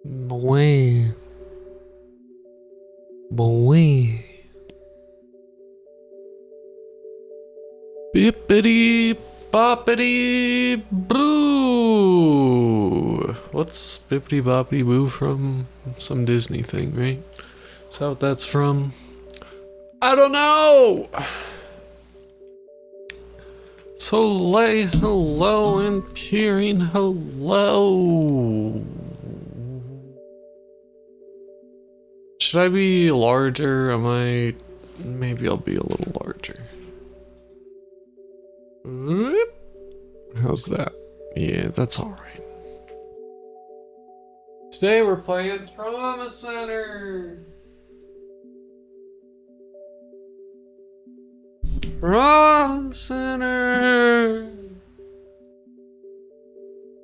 Boy, boy. Bippity boppity boo. What's bippity boppity boo from? It's some Disney thing, right? Is that what that's from? I don't know! So lay hello and peering hello. Should I be larger? Maybe I'll be a little larger. How's that? Yeah, that's alright. Today we're playing Trauma Center. Trauma Center.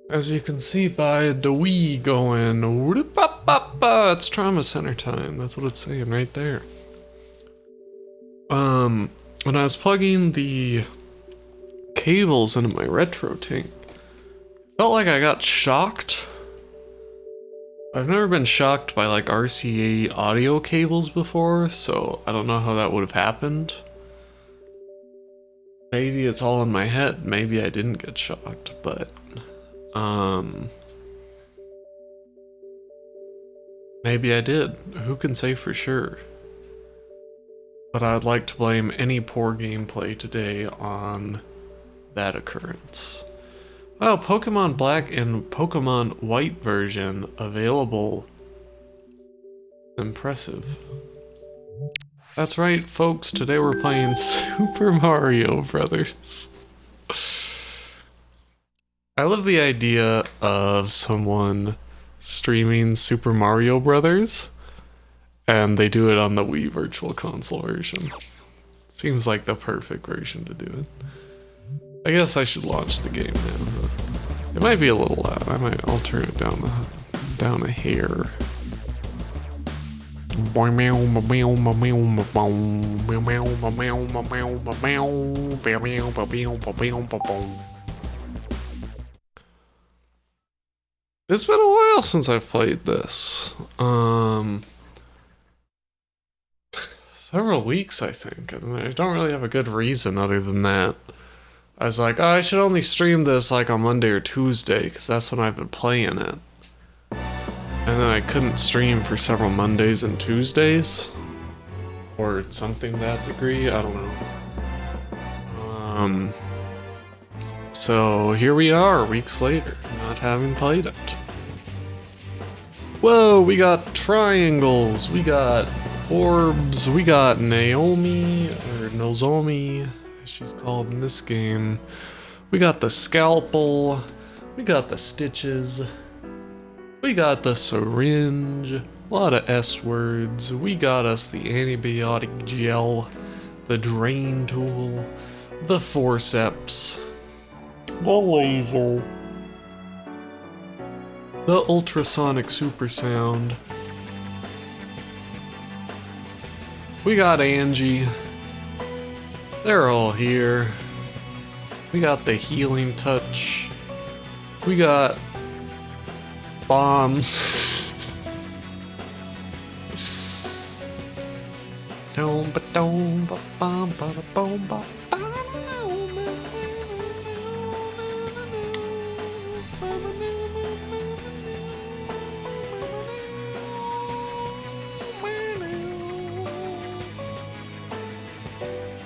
As you can see by the Wii going, it's Trauma Center time. That's what it's saying right there. When I was plugging the cables into my retro tank, felt like I got shocked. I've never been shocked by like RCA audio cables before, so I don't know how that would have happened. Maybe it's all in my head. Maybe I didn't get shocked, but maybe I did. Who can say for sure? But I'd like to blame any poor gameplay today on that occurrence. Wow, Pokemon Black and Pokemon White version available. Impressive. That's right, folks. Today we're playing Super Mario Brothers. I love the idea of someone streaming Super Mario Brothers, and they do it on the Wii Virtual Console version. Seems like the perfect version to do it. I guess I should launch the game now. It might be a little loud. I'll turn it down a hair. It's been a while since I've played this. Several weeks, I think, and I don't really have a good reason other than that. I was like, oh, I should only stream this like on Monday or Tuesday, because that's when I've been playing it. And then I couldn't stream for several Mondays and Tuesdays. Or something to that degree, I don't know. So here we are, weeks later, not having played it. Whoa, we got triangles, we got orbs, we got Naomi, or Nozomi, as she's called in this game. We got the scalpel, we got the stitches, we got the syringe, a lot of S words, we got us the antibiotic gel, the drain tool, the forceps, the laser, the ultrasonic supersound. We got Angie. They're all here. We got the healing touch. We got bombs.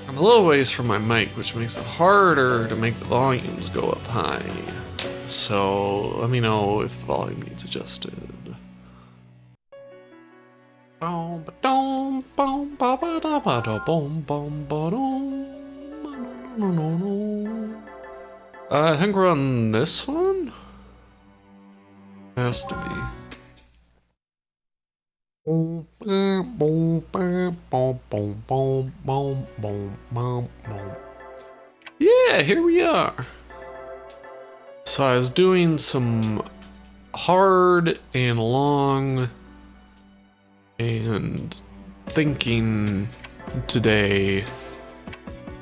I'm a little ways from my mic, which makes it harder to make the volumes go up high. So let me know if the volume needs adjusted. I think we're on this one? Has to be. Yeah, here we are. So I was doing some hard and long and thinking today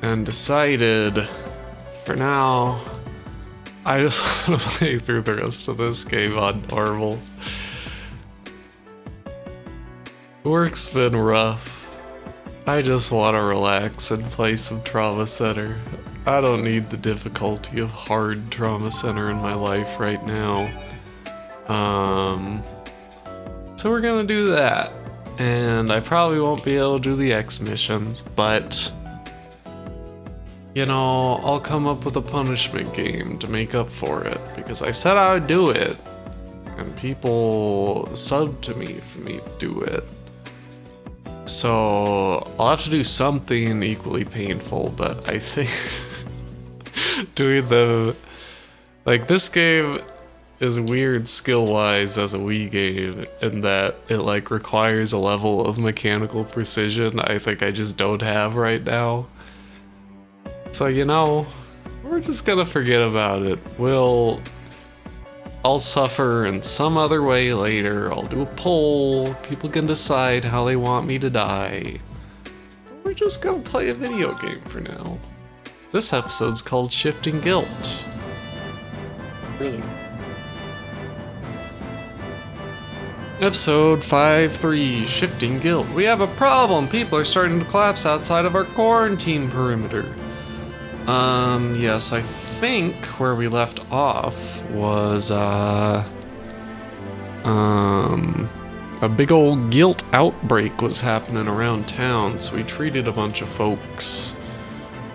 and decided for now I just want to play through the rest of this game on normal. Work's been rough. I just want to relax and play some Trauma Center. I don't need the difficulty of hard Trauma Center in my life right now. So we're gonna do that. And I probably won't be able to do the X missions, but you know, I'll come up with a punishment game to make up for it, because I said I would do it, and people subbed to me for me to do it. So I'll have to do something equally painful, but I think doing this game is weird skill-wise as a Wii game, in that it like requires a level of mechanical precision I think I just don't have right now. So, you know, we're just gonna forget about it. I'll suffer in some other way later. I'll do a poll. People can decide how they want me to die. We're just gonna play a video game for now. This episode's called Shifting Guilt. Really? Episode 5-3, Shifting Guilt. We have a problem. People are starting to collapse outside of our quarantine perimeter. Yes, I think where we left off was, a big old guilt outbreak was happening around town, so we treated a bunch of folks.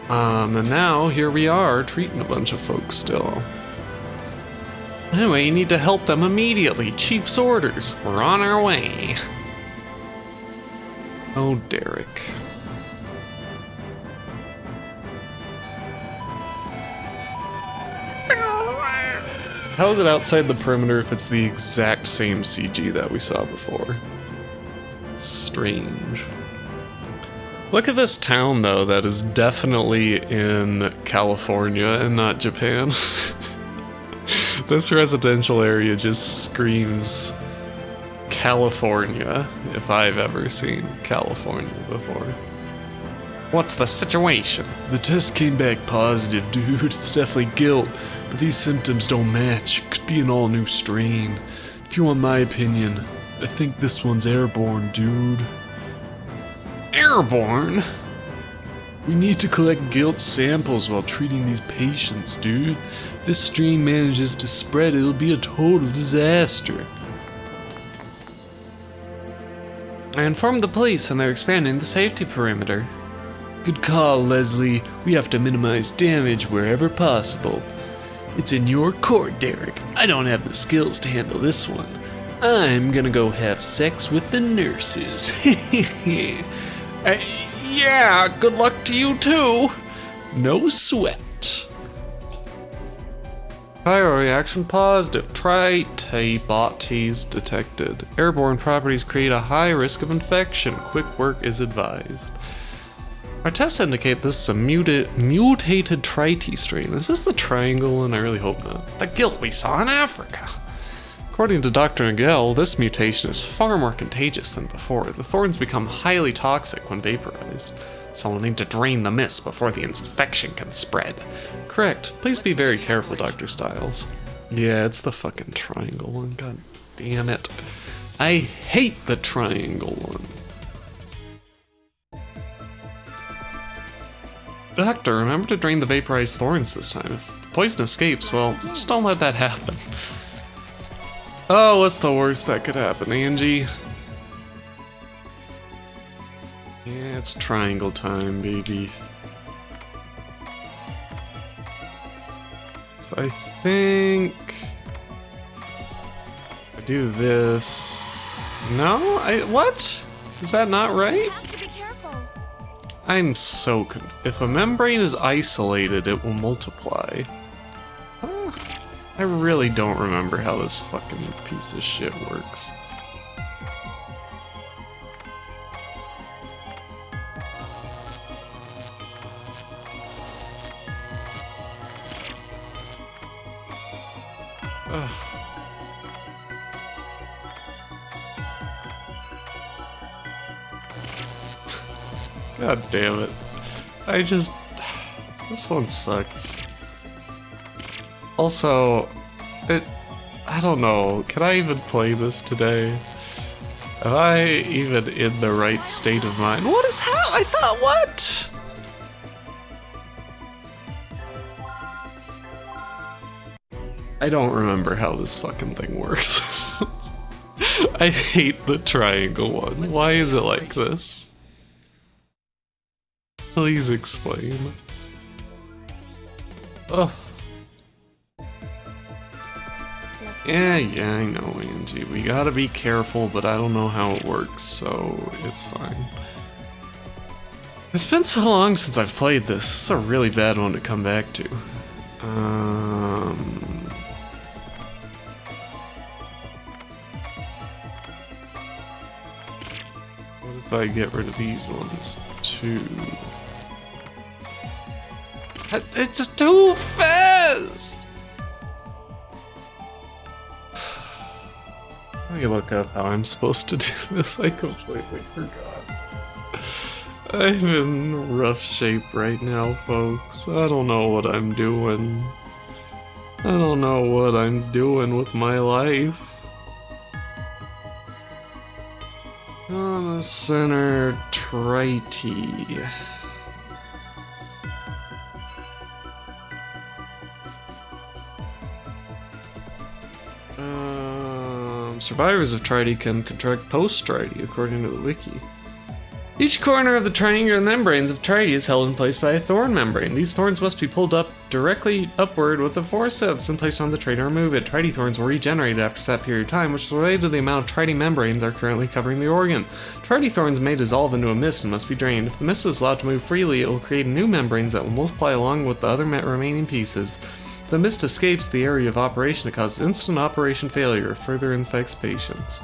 And now here we are treating a bunch of folks still. Anyway, you need to help them immediately. Chief's orders. We're on our way. Oh, Derek. How is it outside the perimeter if it's the exact same CG that we saw before? Strange. Look at this town, though, that is definitely in California and not Japan. This residential area just screams California, if I've ever seen California before. What's the situation? The test came back positive, dude. It's definitely guilt. But these symptoms don't match. It could be an all-new strain. If you want my opinion, I think this one's airborne, dude. Airborne? We need to collect guilt samples while treating these patients, dude. If this strain manages to spread, it'll be a total disaster. I informed the police and they're expanding the safety perimeter. Good call, Leslie. We have to minimize damage wherever possible. It's in your court, Derek. I don't have the skills to handle this one. I'm gonna go have sex with the nurses. Yeah, good luck to you too. No sweat. Pyro reaction positive. Tri-T-bot-Ts detected. Airborne properties create a high risk of infection. Quick work is advised. Our tests indicate this is a mutated Tri-T strain. Is this the triangle one? I really hope not. The guilt we saw in Africa. According to Dr. Nagel, this mutation is far more contagious than before. The thorns become highly toxic when vaporized. So we'll need to drain the mist before the infection can spread. Correct. Please be very careful, Dr. Stiles. Yeah, it's the fucking triangle one. God damn it. I hate the triangle one. Doctor, remember to drain the vaporized thorns this time. If the poison escapes, well, just don't let that happen. Oh, what's the worst that could happen, Angie? Yeah, it's triangle time, baby. So I think I do this. No, what? Is that not right? I'm so if a membrane is isolated, it will multiply. I really don't remember how this fucking piece of shit works. Ugh. God damn it. This one sucks. Also, I don't know, can I even play this today? Am I even in the right state of mind? What is how? I thought what? I don't remember how this fucking thing works. I hate the triangle one. Why is it like this? Please explain. Ugh. Yeah, I know, Angie. We gotta be careful, but I don't know how it works, so it's fine. It's been so long since I've played this. This is a really bad one to come back to. What if I get rid of these ones, too? It's just too fast! Let me look up how I'm supposed to do this. I completely forgot. I'm in rough shape right now, folks. I don't know what I'm doing. I don't know what I'm doing with my life. On the center, Trite. Survivors of Trite can contract post-Trite, according to the wiki. Each corner of the triangular membranes of Trite is held in place by a thorn membrane. These thorns must be pulled up directly upward with the forceps and placed on the Trite to remove it. Trite thorns will regenerate after that period of time, which is related to the amount of Trite membranes are currently covering the organ. Trite thorns may dissolve into a mist and must be drained. If the mist is allowed to move freely, it will create new membranes that will multiply along with the other remaining pieces. If the mist escapes the area of operation, it causes instant operation failure or further infects patients.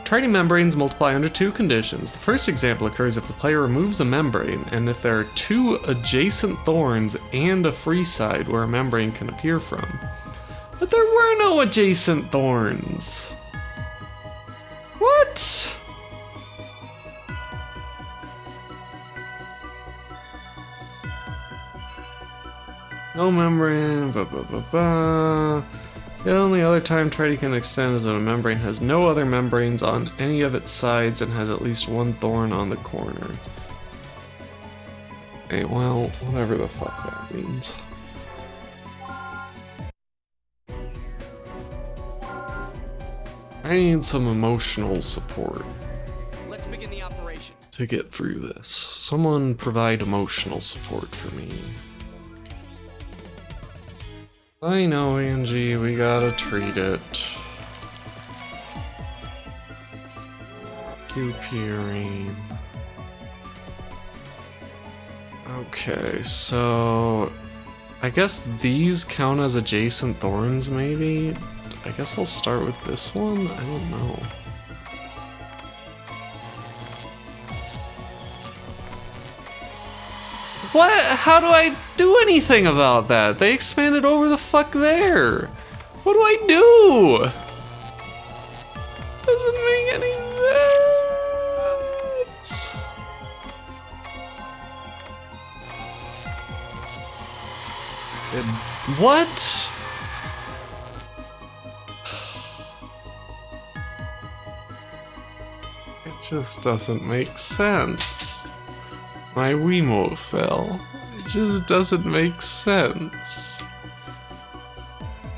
Trite membranes multiply under two conditions. The first example occurs if the player removes a membrane, and if there are two adjacent thorns and a free side where a membrane can appear from. But there were no adjacent thorns. What? No membrane, The only other time Trite can extend is when a membrane has no other membranes on any of its sides and has at least one thorn on the corner. Okay, well, whatever the fuck that means. I need some emotional support. Let's begin the operation. To get through this. Someone provide emotional support for me. I know, Angie, we gotta treat it. Cupurine. Okay, so I guess these count as adjacent thorns, maybe? I guess I'll start with this one? I don't know. What? How do I do anything about that? They expanded over the fuck there. What do I do? Doesn't make any sense. What? It just doesn't make sense. My Wiimote fell. It just doesn't make sense.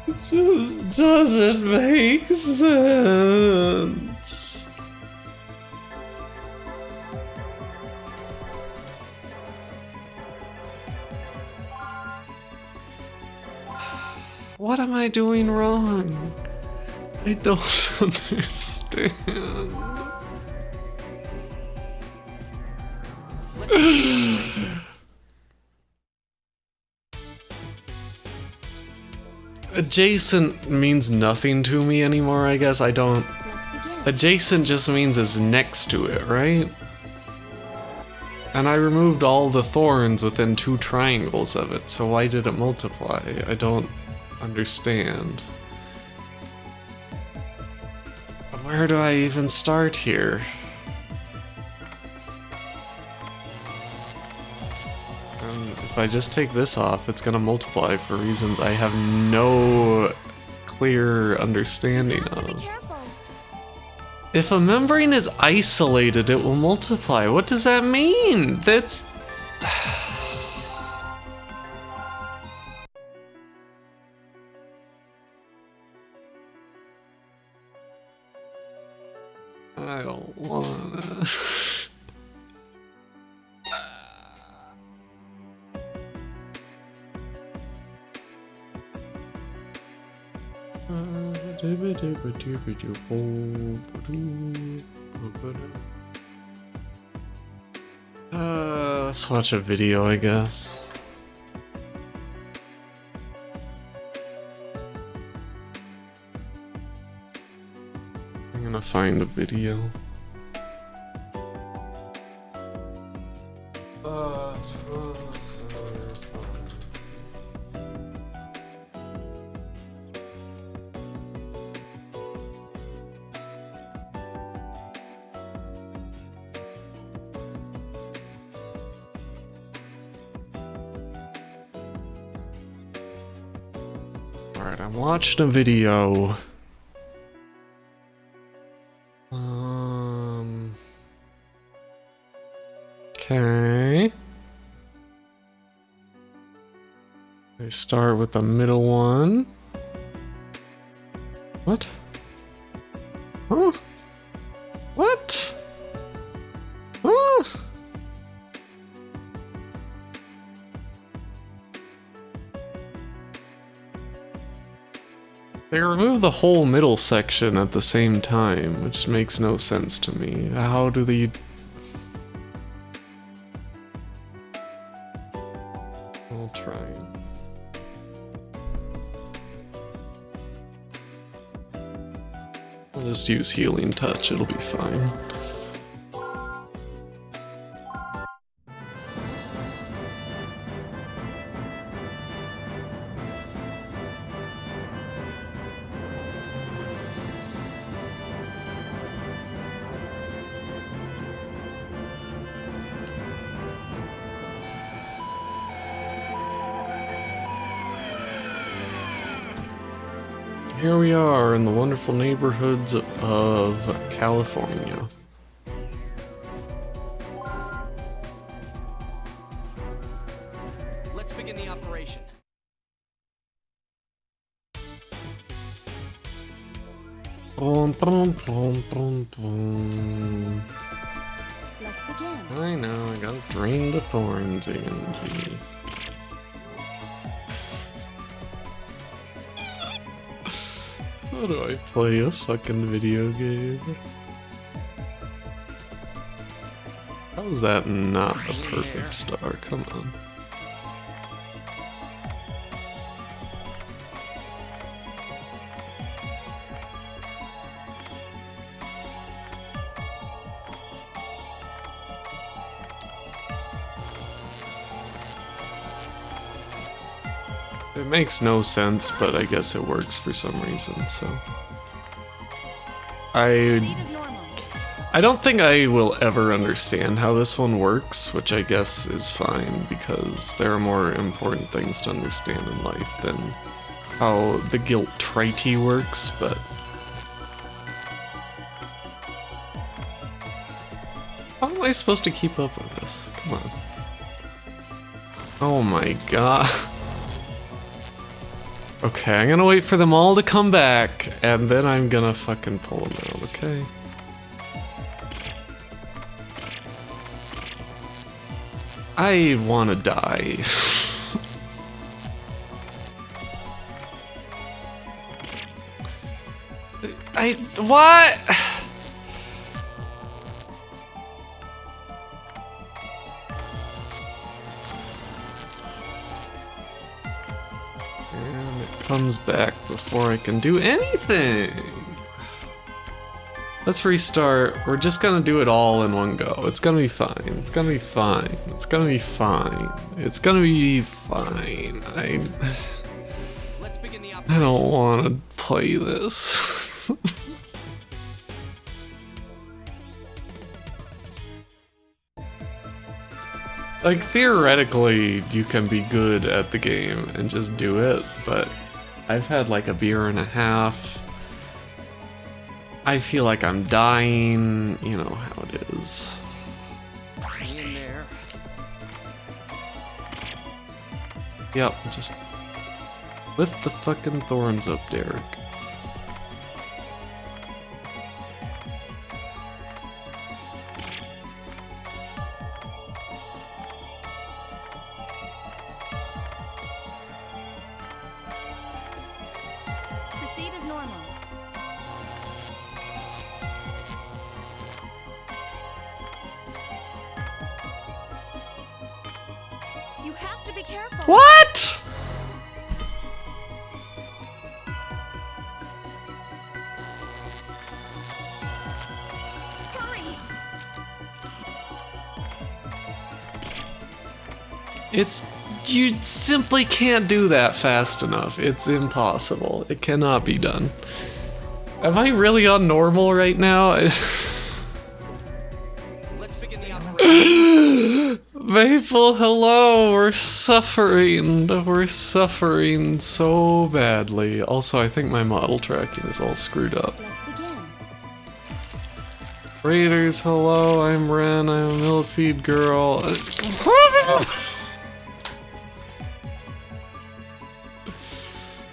It just doesn't make sense. What am I doing wrong? I don't understand. Adjacent means nothing to me anymore, I guess. I don't... Adjacent just means it's next to it, right? And I removed all the thorns within 2 triangles of it, so why did it multiply? I don't understand. Where do I even start here? If I just take this off, it's gonna multiply for reasons I have no clear understanding of. If a membrane is isolated, it will multiply. What does that mean? That's... I don't wanna... Let's watch a video, I guess. I'm gonna find a video. Alright, I'm watching a video. Okay. They start with the middle one. What? Huh? What? Huh? They remove the whole middle section at the same time, which makes no sense to me. How do they... I'll try. I'll just use Healing Touch, it'll be fine. Here we are in the wonderful neighborhoods of California. Let's begin the operation. Boom, boom, boom, boom, boom. Let's begin. I know, I gotta drain the thorns energy. How do I play a fucking video game? How's that not a perfect star? Come on. It makes no sense, but I guess it works for some reason, so... Proceed as normal. I don't think I will ever understand how this one works, which I guess is fine, because there are more important things to understand in life than how the guilt trite works, but... How am I supposed to keep up with this? Come on. Oh my god. Okay, I'm gonna wait for them all to come back, and then I'm gonna fucking pull them out, okay? I wanna die. What? And it comes back before I can do anything. Let's restart. We're just gonna do it all in one go. It's gonna be fine. It's gonna be fine. It's gonna be fine. It's gonna be fine. Let's begin the I operation. don't want to play this. Like, theoretically, you can be good at the game and just do it, but I've had like a beer and a half. I feel like I'm dying. You know how it is. In there. Yep, just lift the fucking thorns up, Derek. Proceed as normal. You have to be careful. What? Hurry! You simply can't do that fast enough. It's impossible. It cannot be done. Am I really on normal right now? Let's begin the operation. Maple, hello. We're suffering. We're suffering so badly. Also, I think my model tracking is all screwed up. Let's begin. Raiders, hello. I'm Ren. I'm a millipede girl.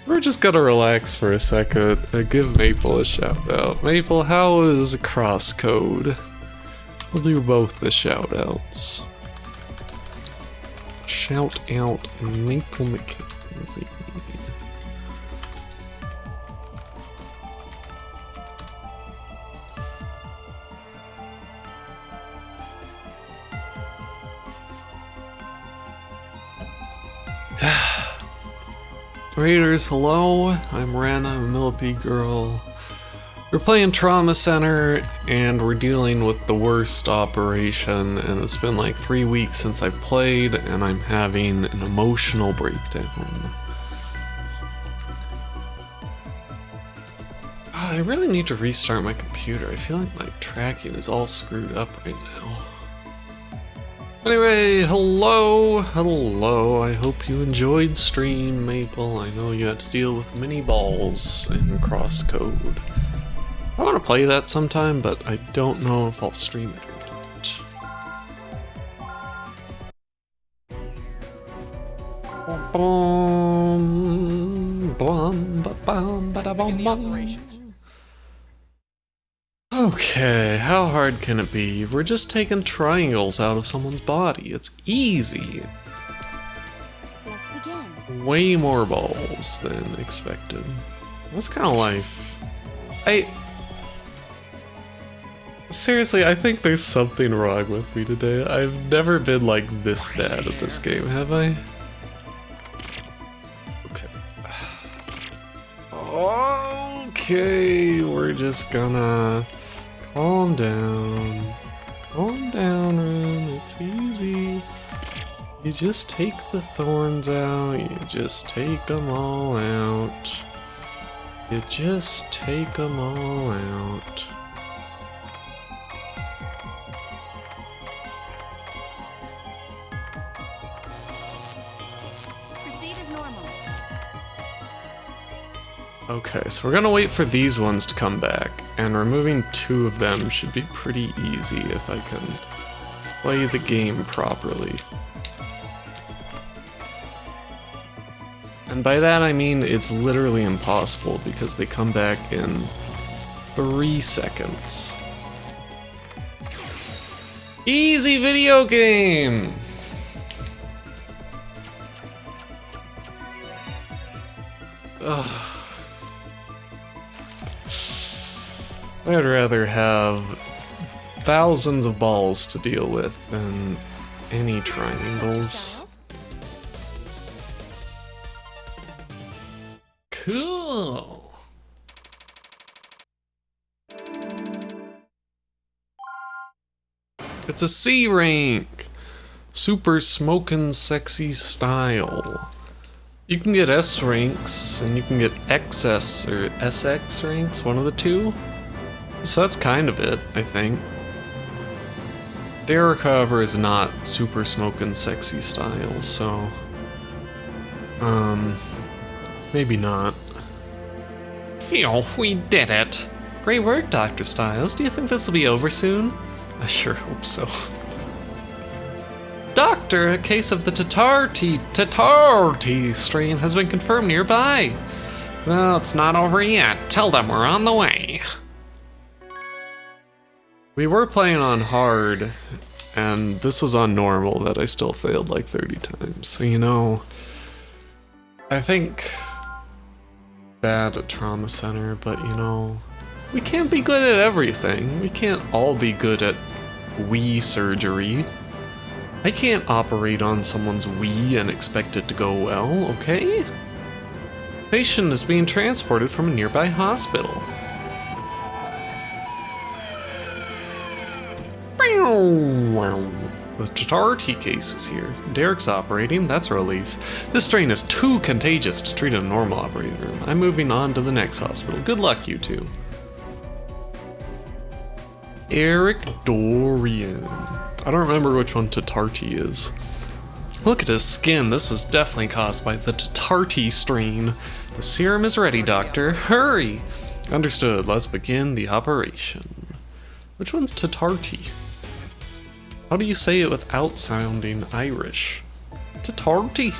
We're just gonna relax for a second and give Maple a shout out. Maple, how is Crosscode? We'll do both the shout outs. Shout out Maple McKenzie. Raiders, hello. I'm Ren. I'm a millipede girl. We're playing Trauma Center, and we're dealing with the worst operation, and it's been like 3 weeks since I've played, and I'm having an emotional breakdown. I really need to restart my computer. I feel like my tracking is all screwed up right now. Anyway, hello. I hope you enjoyed stream, Maple. I know you had to deal with mini balls in Crosscode. I want to play that sometime, but I don't know if I'll stream it or not. Boom, bum, ba, bum, ba, da, bum, Begin the bum. operation. Okay, how hard can it be? We're just taking triangles out of someone's body. It's easy. Let's begin. Way more balls than expected. That's kind of life. Seriously, I think there's something wrong with me today. I've never been like this bad at this game, have I? Okay. Okay, we're just gonna calm down. Calm down, Ren. It's easy. You just take the thorns out. You just take them all out. You just take them all out. Proceed as normal. Okay, so we're gonna wait for these ones to come back, and removing 2 of them should be pretty easy if I can play the game properly. And by that I mean it's literally impossible because they come back in 3 seconds. Easy video game! Ugh. I'd rather have thousands of balls to deal with than any triangles. Cool. It's a C rank. Super smokin' sexy style. You can get S ranks and you can get XS or SX ranks, one of the two. So that's kind of it, I think. Derek, however, is not super smokin' sexy style, so maybe not. Phew, we did it. Great work, Dr. Styles. Do you think this will be over soon? I sure hope so. Doctor, a case of the Tatarti strain has been confirmed nearby. Well, it's not over yet. Tell them we're on the way. We were playing on hard, and this was on normal that I still failed like 30 times. So, you know, I think bad at Trauma Center, but you know, we can't be good at everything. We can't all be good at Wii surgery. I can't operate on someone's Wii and expect it to go well, okay? Patient is being transported from a nearby hospital. The Tatarti case is here. Derek's operating, that's a relief. This strain is too contagious to treat in a normal operating room. I'm moving on to the next hospital. Good luck, you two. Eric Dorian. I don't remember which one Tatarti is. Look at his skin. This was definitely caused by the Tatarti strain. The serum is ready, Doctor. Hurry! Understood. Let's begin the operation. Which one's Tatarti? How do you say it without sounding Irish? Tatarti.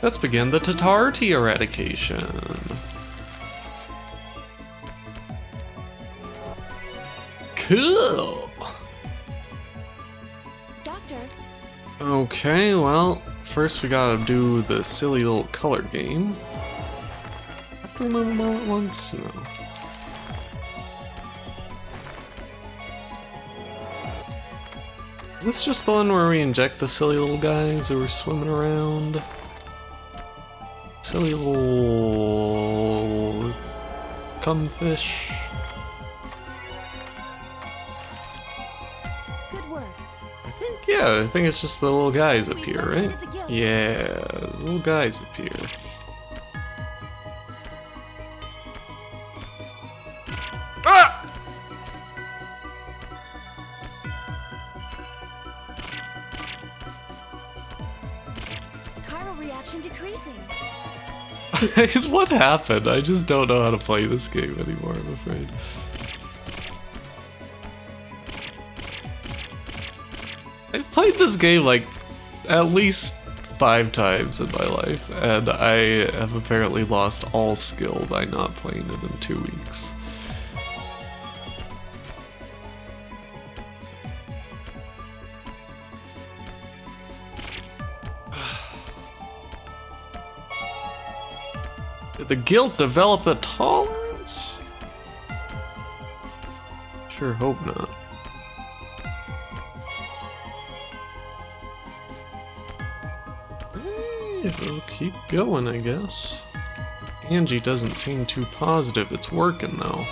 Let's begin the Tatarti eradication. Cool. Doctor, Okay, well, first we gotta do the silly little color game. Have to remember them all at once? No. Is this just the one where we inject the silly little guys who are swimming around? Silly little cumfish. good work. Yeah, I think it's just the little guys up here, right? Yeah, the little guys up here. Ah! Chiral reaction decreasing. What happened? I just don't know how to play this game anymore, I'm afraid. I've played this game like at least 5 times in my life, and I have apparently lost all skill by not playing it in 2 weeks. Did the guilt develop a tolerance? Sure hope not. We'll keep going, I guess. Angie doesn't seem too positive it's working, though.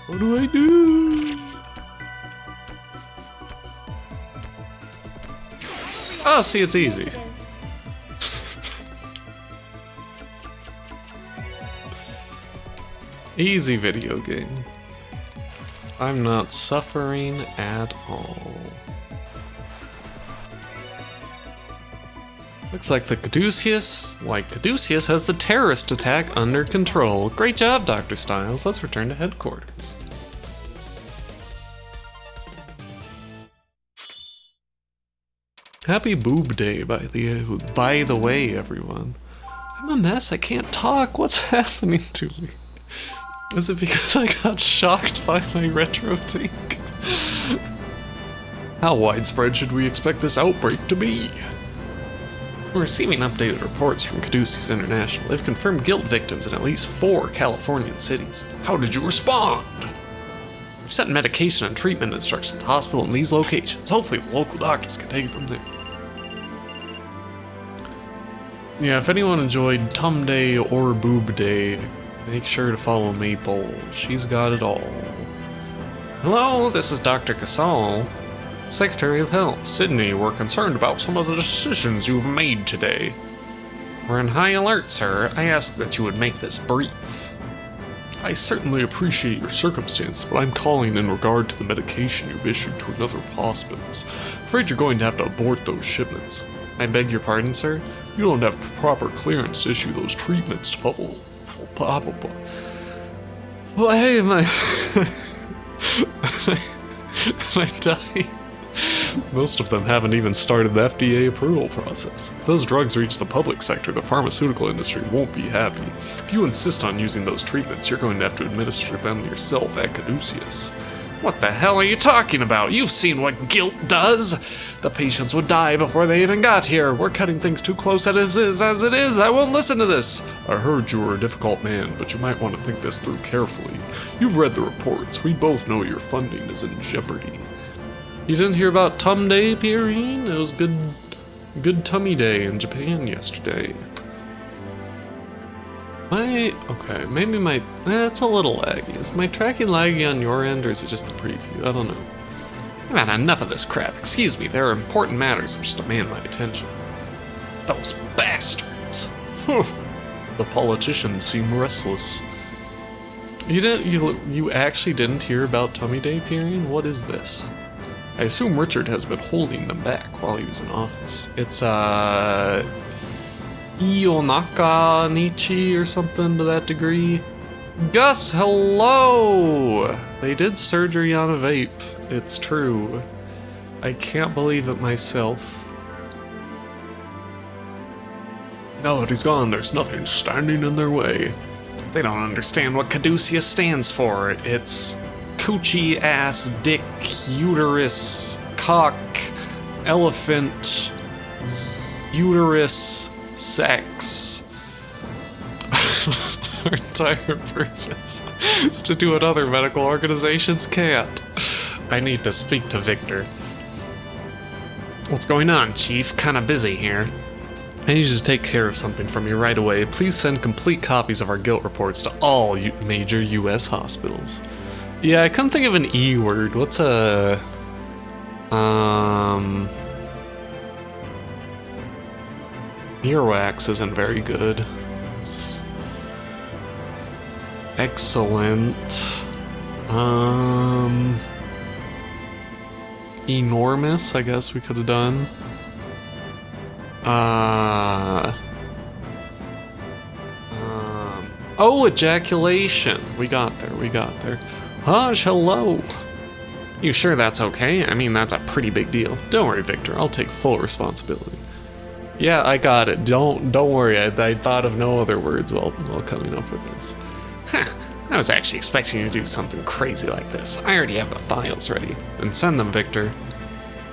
What do I do? Oh, see, it's easy. Negative. Easy video game. I'm not suffering at all. Looks like Caduceus has the terrorist attack under control. Great job, Dr. Styles. Let's return to headquarters. Happy Boob Day, by the way, everyone. I'm a mess. I can't talk. What's happening to me? Is it because I got shocked by my retro tank? How widespread should we expect this outbreak to be? We're receiving updated reports from Caduceus International. They've confirmed guilt victims in at least 4 Californian cities. How did you respond? We've sent medication and treatment instructions to hospital in these locations. Hopefully the local doctors can take it from there. Yeah, if anyone enjoyed Tum Day or Boob Day, make sure to follow Maple. She's got it all. Hello, this is Dr. Casal, Secretary of Health. Sydney, we're concerned about some of the decisions you've made today. We're in high alert, sir. I ask that you would make this brief. I certainly appreciate your circumstance, but I'm calling in regard to the medication you've issued to another hospitals. Afraid you're going to have to abort those shipments. I beg your pardon, sir? You don't have proper clearance to issue those treatments to Why am I... am I dying? Most of them haven't even started the FDA approval process. If those drugs reach the public sector, the pharmaceutical industry won't be happy. If you insist on using those treatments, you're going to have to administer them yourself at Caduceus. What the hell are you talking about? You've seen what guilt does! The patients would die before they even got here. We're cutting things too close as it is. I won't listen to this. I heard you were a difficult man, but you might want to think this through carefully. You've read the reports. We both know your funding is in jeopardy. You didn't hear about Tum Day, Pierine? It was good tummy day in Japan yesterday. It's a little laggy. Is my tracking laggy on your end, or is it just the preview? I don't know. I've had enough of this crap. Excuse me, there are important matters which demand my attention. Those bastards. The politicians seem restless. You actually didn't hear about Tummy Day, Pierine? What is this? I assume Richard has been holding them back while he was in office. It's, Ionaka Nichi or something to that degree. Gus, hello! They did surgery on a vape. It's true. I can't believe it myself. Now that he's gone, there's nothing standing in their way. They don't understand what Caduceus stands for. It's coochie, ass, dick, uterus, cock, elephant, uterus, sex. Our entire purpose is to do what other medical organizations can't. I need to speak to Victor. What's going on, Chief? Kinda busy here. I need you to take care of something for me right away. Please send complete copies of our guilt reports to all major US hospitals. Yeah, I couldn't think of an E word. What's a... Earwax isn't very good. Excellent. Enormous, I guess we could have done. Oh, ejaculation. We got there. Haj, hello. You sure that's okay? I mean, that's a pretty big deal. Don't worry, Victor. I'll take full responsibility. Yeah, I got it. Don't worry. I thought of no other words while coming up with this. Huh. I was actually expecting you to do something crazy like this. I already have the files ready. Then send them, Victor.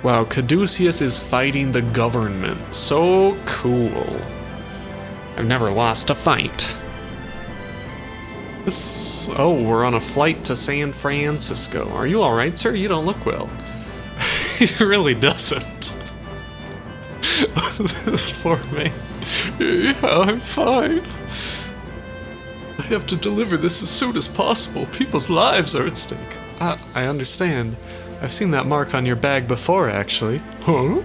Wow, Caduceus is fighting the government. So cool. I've never lost a fight. Oh, we're on a flight to San Francisco. Are you alright, sir? You don't look well. He really doesn't. This poor man. Yeah, I'm fine. I have to deliver this as soon as possible. People's lives are at stake. I understand. I've seen that mark on your bag before, actually. Huh?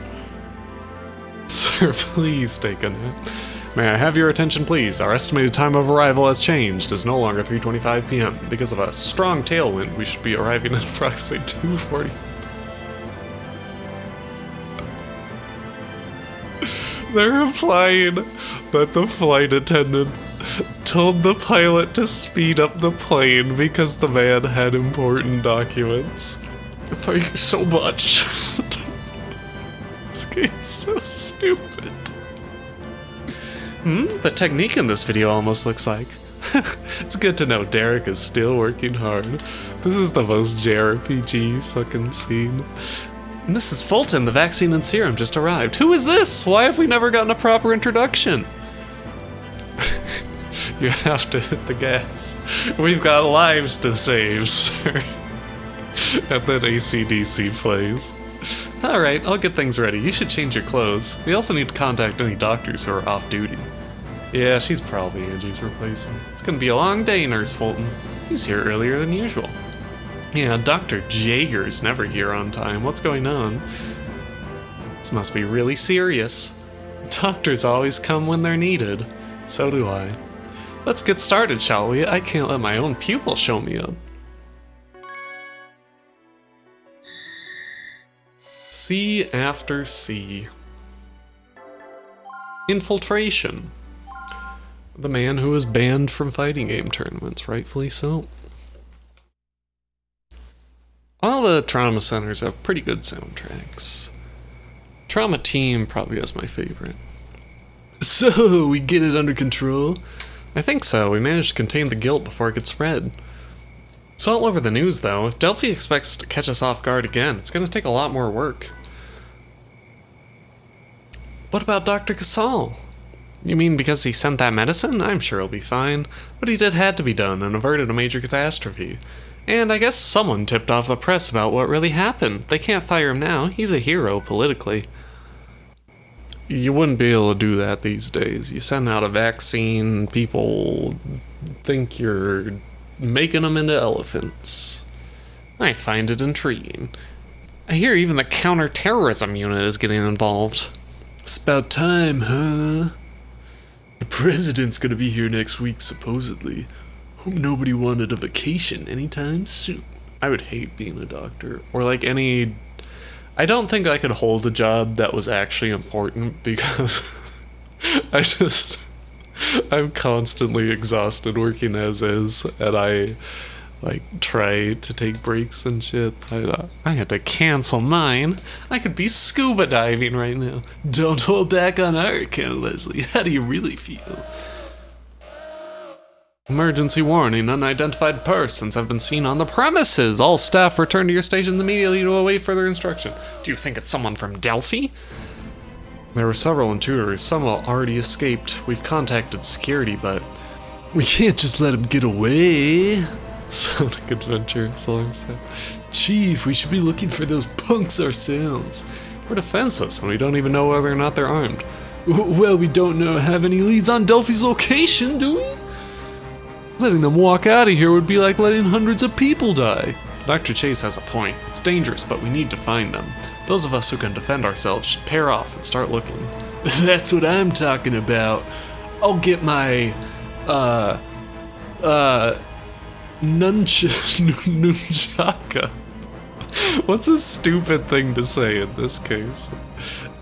Sir, please take a nap. May I have your attention, please? Our estimated time of arrival has changed. It's no longer 3:25 p.m. Because of a strong tailwind, we should be arriving at approximately 2:40. They're implying that the flight attendant told the pilot to speed up the plane because the man had important documents. Thank you so much. This game's so stupid. The technique in this video almost looks like. It's good to know Derek is still working hard. This is the most JRPG fucking scene. Mrs. Fulton, the vaccine and serum just arrived. Who is this? Why have we never gotten a proper introduction? You have to hit the gas. We've got lives to save, sir. And then AC/DC plays. Alright, I'll get things ready. You should change your clothes. We also need to contact any doctors who are off duty. Yeah, she's probably Angie's replacement. It's gonna be a long day, Nurse Fulton. He's here earlier than usual. Yeah, Dr. Jaeger's never here on time. What's going on? This must be really serious. Doctors always come when they're needed. So do I. Let's get started, shall we? I can't let my own pupil show me up. C after C. Infiltration. The man who was banned from fighting game tournaments, rightfully so. All the trauma centers have pretty good soundtracks. Trauma Team probably has my favorite. So, we get it under control? I think so. We managed to contain the guilt before it could spread. It's all over the news, though. If Delphi expects to catch us off guard again, it's going to take a lot more work. What about Dr. Casal? You mean because he sent that medicine? I'm sure he'll be fine. What he did had to be done and averted a major catastrophe. And I guess someone tipped off the press about what really happened. They can't fire him now. He's a hero politically. You wouldn't be able to do that these days. You send out a vaccine, people think you're making them into elephants. I find it intriguing. I hear even the counter-terrorism unit is getting involved. It's about time, huh? The president's gonna be here next week, supposedly. Hope nobody wanted a vacation anytime soon. I would hate being a doctor. Or like any... I don't think I could hold a job that was actually important because I'm constantly exhausted working as is, and I like try to take breaks and shit. I had to cancel mine. I could be scuba diving right now. Don't hold back on our account, Leslie. How do you really feel? Emergency warning, unidentified persons have been seen on the premises. All staff return to your stations immediately to await further instruction. Do you think it's someone from Delphi? There were several intruders. Some already escaped. We've contacted security, but we can't just let them get away. Sonic Adventure, Solar said. Chief, we should be looking for those punks ourselves. We're defenseless, and we don't even know whether or not they're armed. Well, we don't have any leads on Delphi's location, do we? Letting them walk out of here would be like letting hundreds of people die. Dr. Chase has a point. It's dangerous, but we need to find them. Those of us who can defend ourselves should pair off and start looking. That's what I'm talking about. I'll get my, nunchaka. What's a stupid thing to say in this case?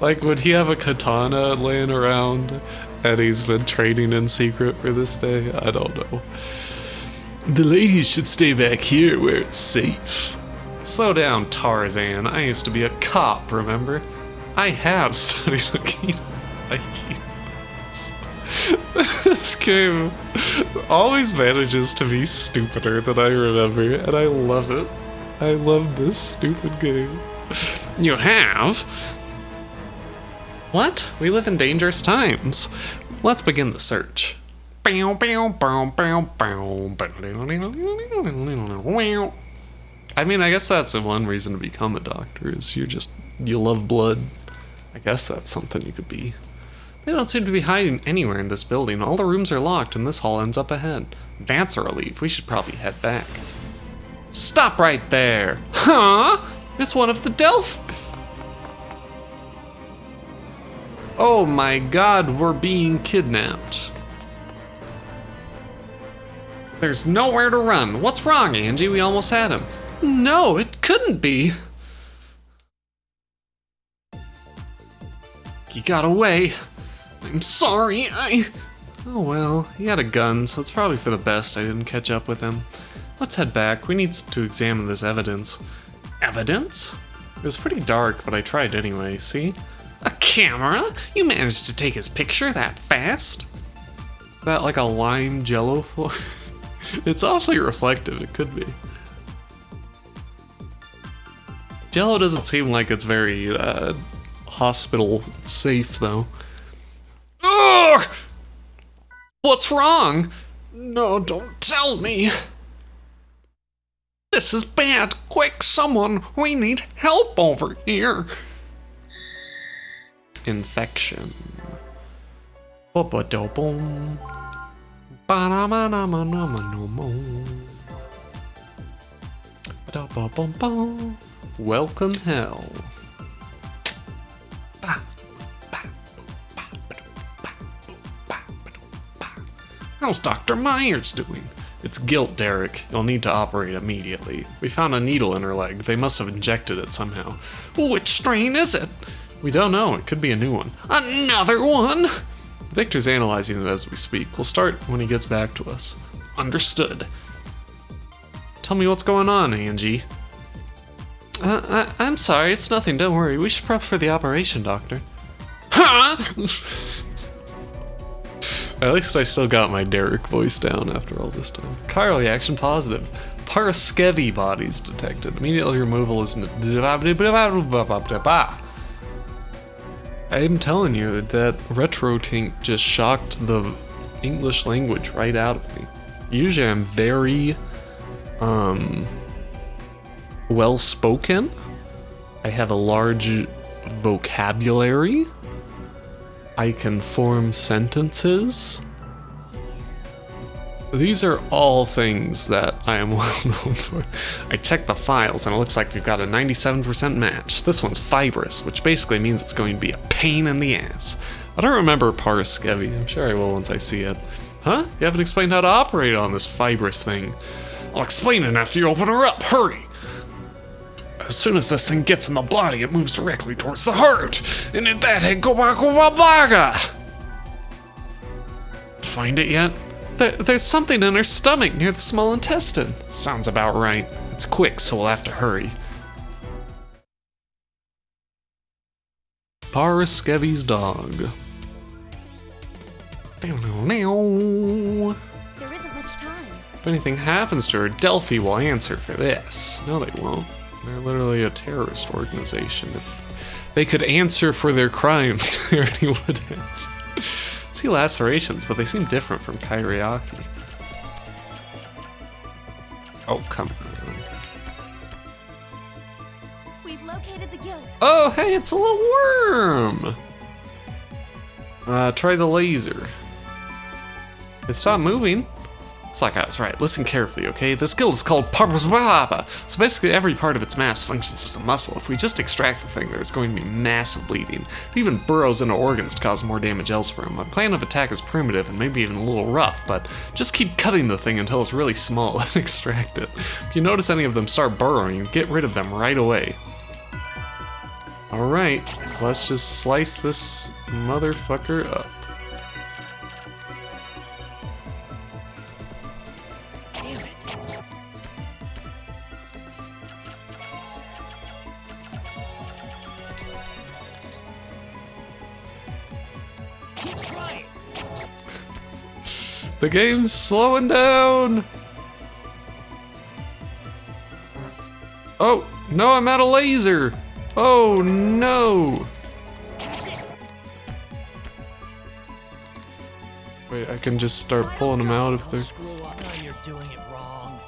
Like, would he have a katana laying around and he's been training in secret for this day? I don't know. The ladies should stay back here where it's safe. Slow down, Tarzan. I used to be a cop, remember? I have studied Aikido. This game always manages to be stupider than I remember, and I love it. I love this stupid game. You have? What? We live in dangerous times. Let's begin the search. I mean, I guess that's the one reason to become a doctor, is you love blood. I guess that's something you could be. They don't seem to be hiding anywhere in this building. All the rooms are locked and this hall ends up ahead. That's a relief. We should probably head back. Stop right there! Huh? It's one of the Delphi... Oh my god, we're being kidnapped. There's nowhere to run. What's wrong, Angie? We almost had him. No, it couldn't be. He got away. I'm sorry, Oh well, he had a gun, so it's probably for the best I didn't catch up with him. Let's head back. We need to examine this evidence. Evidence? It was pretty dark, but I tried anyway, see? A camera? You managed to take his picture that fast? Is that like a lime jello floor? It's awfully reflective, it could be. Jello doesn't seem like it's very, hospital safe, though. Ugh! What's wrong? No, don't tell me. This is bad. Quick, someone. We need help over here. Infection. Ba-ba-da-boom. Ba-da-ma-na-ma-na-ma-no-mo. Ba-da-ba-bum-bum. Welcome hell. How's Dr. Myers doing? It's guilt, Derek. You'll need to operate immediately. We found a needle in her leg. They must have injected it somehow. Which strain is it? We don't know. It could be a new one. Another one? Victor's analyzing it as we speak. We'll start when he gets back to us. Understood. Tell me what's going on, Angie. I'm sorry, it's nothing, don't worry. We should prep for the operation, Doctor. Huh? At least I still got my Derek voice down after all this time. Chiral reaction positive. Paraskevi bodies detected. Immediately removal is... I'm telling you that RetroTink just shocked the English language right out of me. Usually I'm very, well spoken. I have a large vocabulary. I can form sentences. These are all things that I am well known for. I checked the files and it looks like we've got a 97% match. This one's fibrous, which basically means it's going to be a pain in the ass. I don't remember Paraskevi. I'm sure I will once I see it. Huh? You haven't explained how to operate on this fibrous thing. I'll explain it after you open her up. Hurry! As soon as this thing gets in the body, it moves directly towards the heart. And in that, it go baga. Find it yet? There's something in her stomach near the small intestine. Sounds about right. It's quick, so we'll have to hurry. Paraskevi's dog. There isn't much time. If anything happens to her, Delphi will answer for this. No, they won't. They're literally a terrorist organization. If they could answer for their crimes, they already would have. See lacerations, but they seem different from Kyriaki. Oh, come on. We've located the guilt. Oh, hey, it's a little worm! Try the laser. It stopped moving. It's like I was right. Listen carefully, okay? This guild is called Paraskevi. So basically every part of its mass functions as a muscle. If we just extract the thing, there's going to be massive bleeding. It even burrows into organs to cause more damage elsewhere. My plan of attack is primitive and maybe even a little rough, but just keep cutting the thing until it's really small and extract it. If you notice any of them start burrowing, get rid of them right away. Alright, let's just slice this motherfucker up. The game's slowing down! Oh, no, I'm out of laser! Oh, no! Wait, I can just start pulling them out if they're... You're doing it wrong.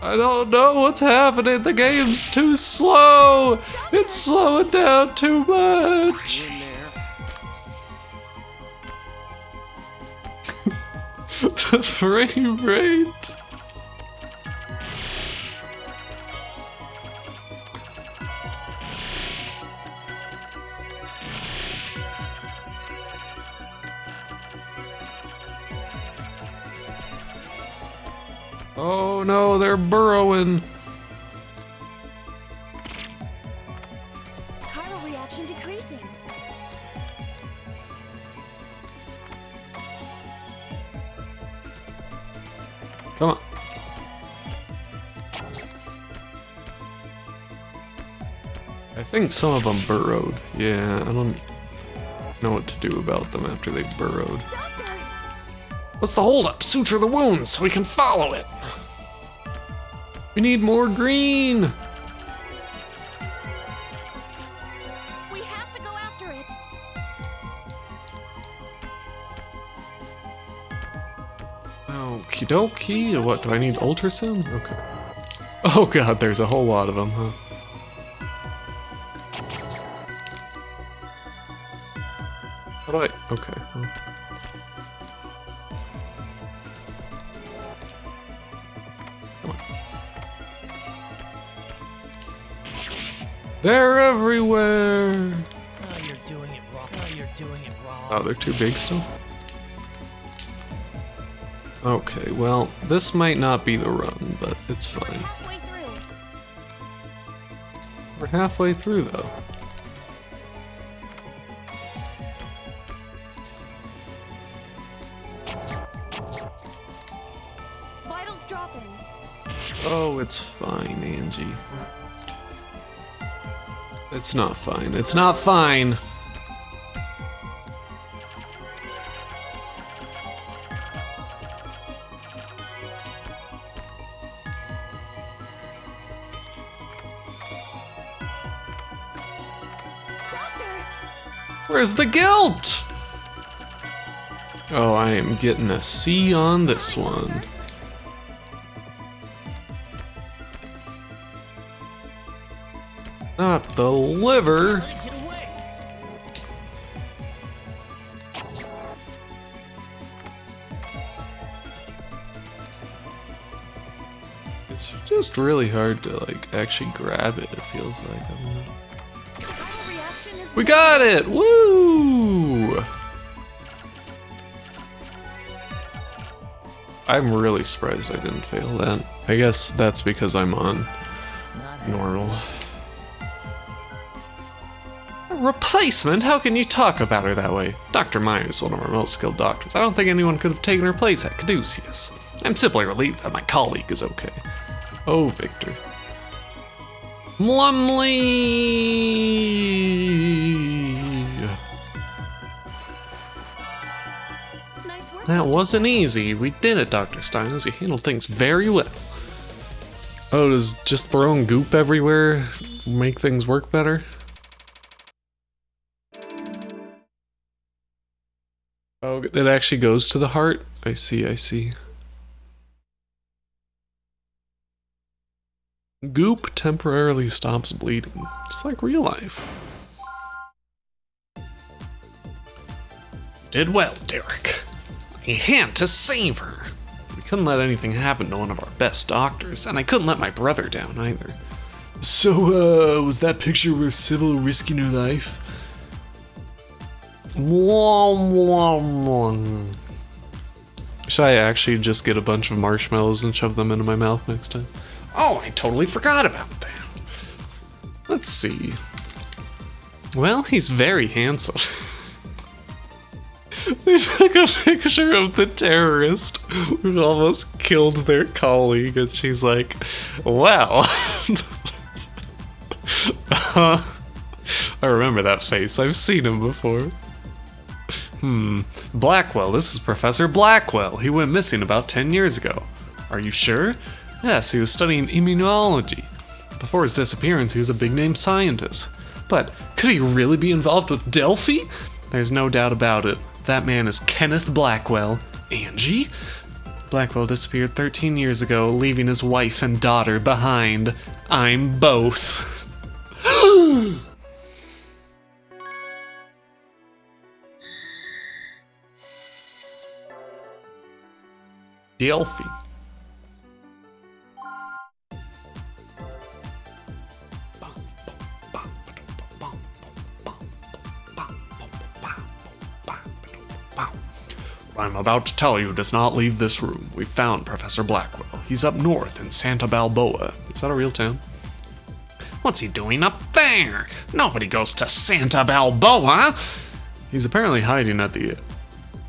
I don't know what's happening, the game's too slow! It's slowing down too much! In there. The frame rate. Oh no, they're burrowing. Chiral reaction decreasing. Come on. I think some of them burrowed. Yeah, I don't know what to do about them after they've burrowed. Doctor! What's the holdup? Suture the wound so we can follow it. We need more green. We have to go after it. Okie dokie. What, do I need ultrasound? Okay. Oh god, there's a whole lot of them, huh? How do I... Okay. Well. Come on. They're everywhere! Oh, you're doing it wrong. Oh, you're doing it wrong. Oh, they're too big still? Okay, well, this might not be the run, but it's fine. Halfway through. We're halfway through, though. drop in. Oh, it's fine, Angie. It's not fine. It's not fine. Doctor! Where's the guilt? Oh, I am getting a C on this one. Not the liver. Let it get away. It's just really hard to like actually grab it, it feels like. I don't know. Our reaction is We got it! Woo! I'm really surprised I didn't fail that. I guess that's because I'm on Not normal. A replacement? How can you talk about her that way? Dr. Maya is one of our most skilled doctors. I don't think anyone could have taken her place at Caduceus. I'm simply relieved that my colleague is okay. Oh, Victor. Lumley! nice work. That wasn't easy. We did it, Dr. Steiners. You handled things very well. Oh, does just throwing goop everywhere make things work better? Oh, it actually goes to the heart? I see, I see. Goop temporarily stops bleeding, just like real life. Did well, Derek. I had to save her. We couldn't let anything happen to one of our best doctors, and I couldn't let my brother down either. So, was that picture worth Sybil risking her life? Should I actually just get a bunch of marshmallows and shove them into my mouth next time? Oh, I totally forgot about that. Let's see. Well, he's very handsome. They took a picture of the terrorist who almost killed their colleague, and she's like, wow. I remember that face. I've seen him before. Blackwell. This is Professor Blackwell. He went missing about 10 years ago. Are you sure? Yes, he was studying immunology. Before his disappearance, he was a big-name scientist. But could he really be involved with Delphi? There's no doubt about it. That man is Kenneth Blackwell. Angie? Blackwell disappeared 13 years ago, leaving his wife and daughter behind. I'm both. Delphi. What I'm about to tell you does not leave this room. We found Professor Blackwell. He's up north in Santa Balboa. Is that a real town? What's he doing up there? Nobody goes to Santa Balboa. He's apparently hiding at the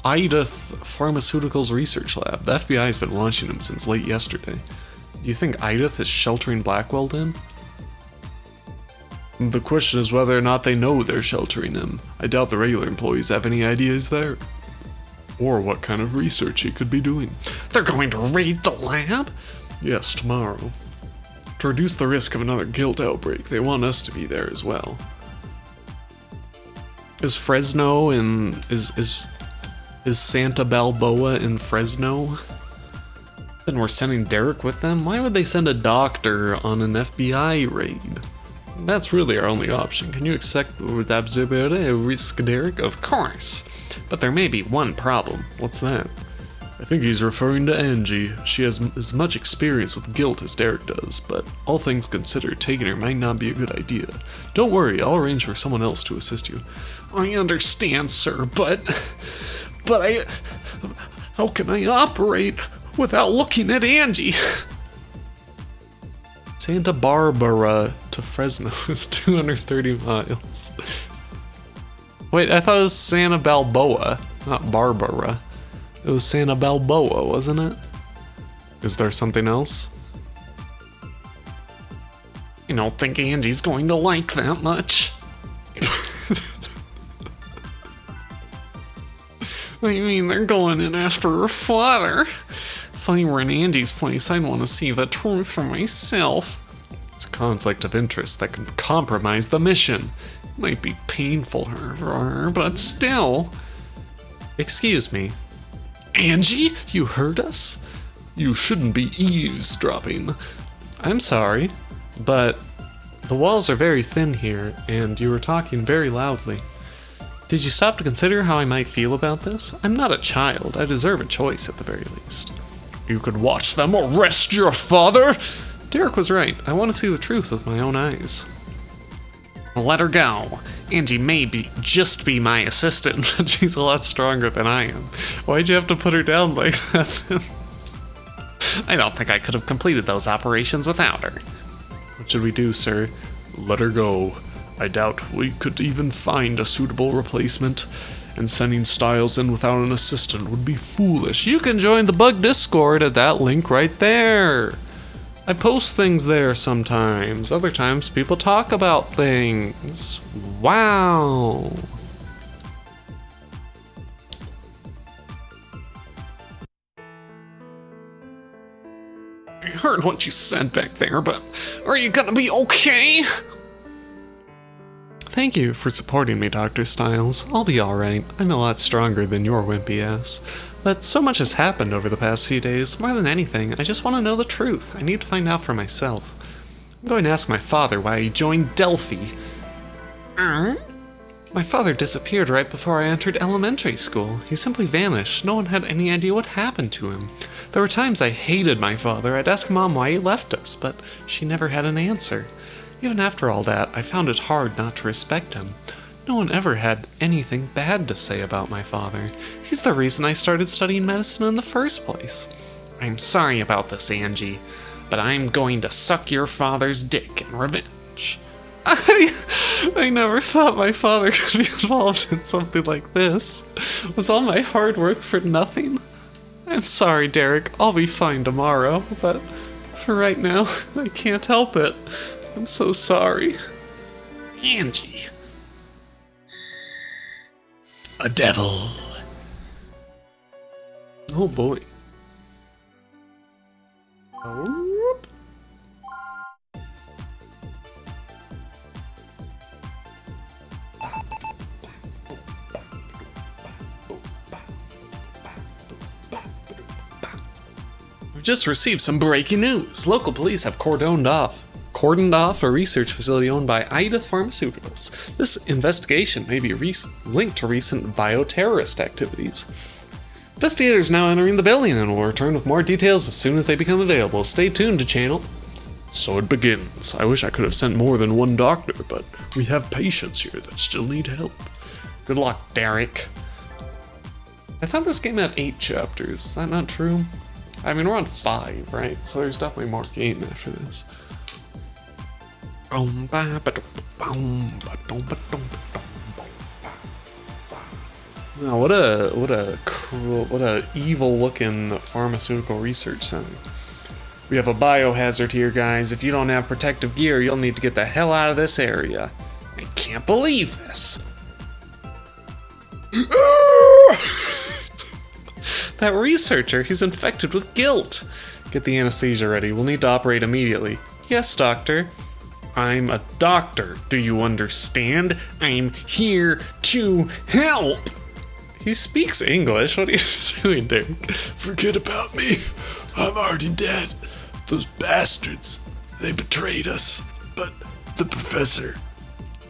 Idith Pharmaceuticals Research Lab. The FBI has been launching him since late yesterday. Do you think Idith is sheltering Blackwell then? The question is whether or not they know they're sheltering him. I doubt the regular employees have any ideas there. Or what kind of research he could be doing. They're going to raid the lab? Yes, tomorrow. To reduce the risk of another guilt outbreak, they want us to be there as well. Is Fresno in... Is Santa Balboa in Fresno? Then we're sending Derek with them? Why would they send a doctor on an FBI raid? That's really our only option. Can you accept with a risk, Derek? Of course. But there may be one problem. What's that? I think he's referring to Angie. She has as much experience with guilt as Derek does, but all things considered, taking her might not be a good idea. Don't worry, I'll arrange for someone else to assist you. I understand, sir, but how can I operate without looking at Angie? Santa Barbara to Fresno is 230 miles. Wait, I thought it was Santa Balboa, not Barbara. It was Santa Balboa, wasn't it? Is there something else? I don't think Angie's going to like that much. What do you mean they're going in after her father? If I were in Angie's place, I'd want to see the truth for myself. It's a conflict of interest that can compromise the mission. It might be painful for her, but still. Excuse me. Angie, you heard us? You shouldn't be eavesdropping. I'm sorry, but the walls are very thin here, and you were talking very loudly. Did you stop to consider how I might feel about this? I'm not a child. I deserve a choice at the very least. You could watch them arrest your father? Derek was right. I want to see the truth with my own eyes. Let her go. Angie may just be my assistant, but she's a lot stronger than I am. Why'd you have to put her down like that? I don't think I could have completed those operations without her. What should we do, sir? Let her go. I doubt we could even find a suitable replacement, and sending Styles in without an assistant would be foolish. You can join the Bug Discord at that link right there. I post things there sometimes. Other times people talk about things. Wow. I heard what you said back there, but are you gonna be okay? Thank you for supporting me, Dr. Styles. I'll be alright. I'm a lot stronger than your wimpy ass. But so much has happened over the past few days. More than anything, I just want to know the truth. I need to find out for myself. I'm going to ask my father why he joined Delphi. My father disappeared right before I entered elementary school. He simply vanished. No one had any idea what happened to him. There were times I hated my father. I'd ask Mom why he left us, but she never had an answer. Even after all that, I found it hard not to respect him. No one ever had anything bad to say about my father. He's the reason I started studying medicine in the first place. I'm sorry about this, Angie, but I'm going to suck your father's dick in revenge. I never thought my father could be involved in something like this. Was all my hard work for nothing? I'm sorry, Derek. I'll be fine tomorrow, but for right now, I can't help it. I'm so sorry. Angie. A devil. Oh boy. Oh. We've just received some breaking news. Local police have cordoned off a research facility owned by Ida Pharmaceuticals. This investigation may be linked to recent bioterrorist activities. Investigators now entering the building and will return with more details as soon as they become available. Stay tuned to channel. So it begins. I wish I could have sent more than one doctor, but we have patients here that still need help. Good luck, Derek. I thought this game had 8 chapters. Is that not true? I mean, we're on 5, right? So there's definitely more game after this. Wow, what a evil-looking pharmaceutical research center. We have a biohazard here, guys. If you don't have protective gear, you'll need to get the hell out of this area. I can't believe this. That researcher, he's infected with guilt. Get the anesthesia ready. We'll need to operate immediately. Yes, doctor. I'm a doctor. Do you understand? I'm here to help. He speaks English. What are you doing, Derek? Forget about me. I'm already dead. Those bastards, they betrayed us. But the professor...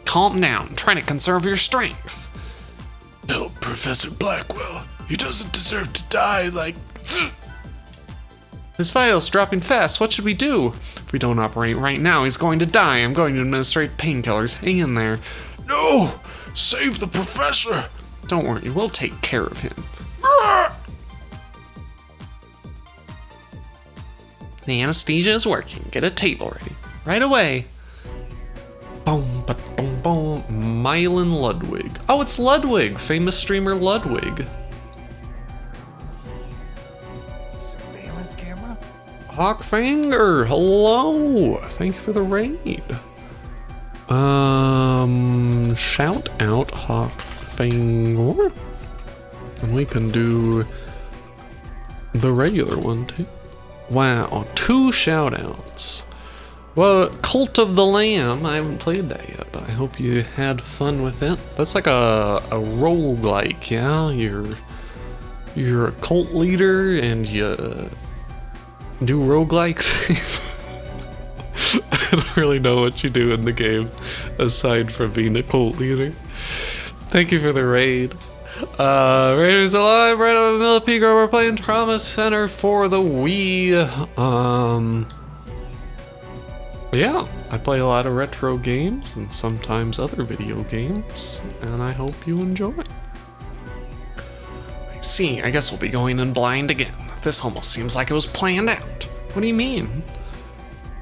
Calm down. Try to conserve your strength. Help Professor Blackwell. He doesn't deserve to die like... His vital's dropping fast. What should we do? If we don't operate right now, he's going to die. I'm going to administrate painkillers. Hang in there. No! Save the professor! Don't worry, we'll take care of him. The anesthesia is working. Get a table ready. Right away. Boom, boom, boom. Mylan Ludwig. Oh, it's Ludwig. Famous streamer Ludwig. Surveillance camera? Hawkfanger, hello. Thank you for the raid. Shout out Hawkfanger. And we can do the regular one too. Wow, 2 shout outs. Well, Cult of the Lamb, I haven't played that yet, but I hope you had fun with it. That's like a roguelike, yeah? You're a cult leader and you do roguelike things. I don't really know what you do in the game aside from being a cult leader. Thank you for the raid. Raiders Alive, right out of Millipede, we're playing Trauma Center for the Wii. Yeah, I play a lot of retro games and sometimes other video games, and I hope you enjoy. I see, I guess we'll be going in blind again. This almost seems like it was planned out. What do you mean?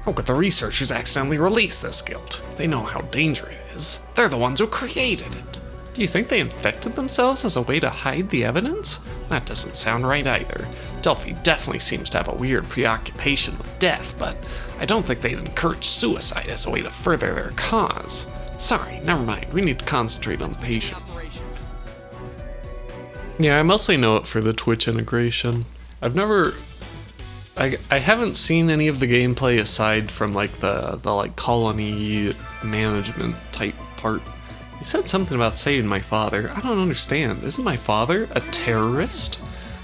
How could the researchers accidentally release this guilt? They know how dangerous it is. They're the ones who created it. Do you think they infected themselves as a way to hide the evidence? That doesn't sound right either. Delphi definitely seems to have a weird preoccupation with death, but I don't think they'd encourage suicide as a way to further their cause. Sorry, never mind. We need to concentrate on the patient. Yeah, I mostly know it for the Twitch integration. I've never... I haven't seen any of the gameplay aside from like the like colony management type part. You said something about saving my father. I don't understand. Isn't my father a terrorist?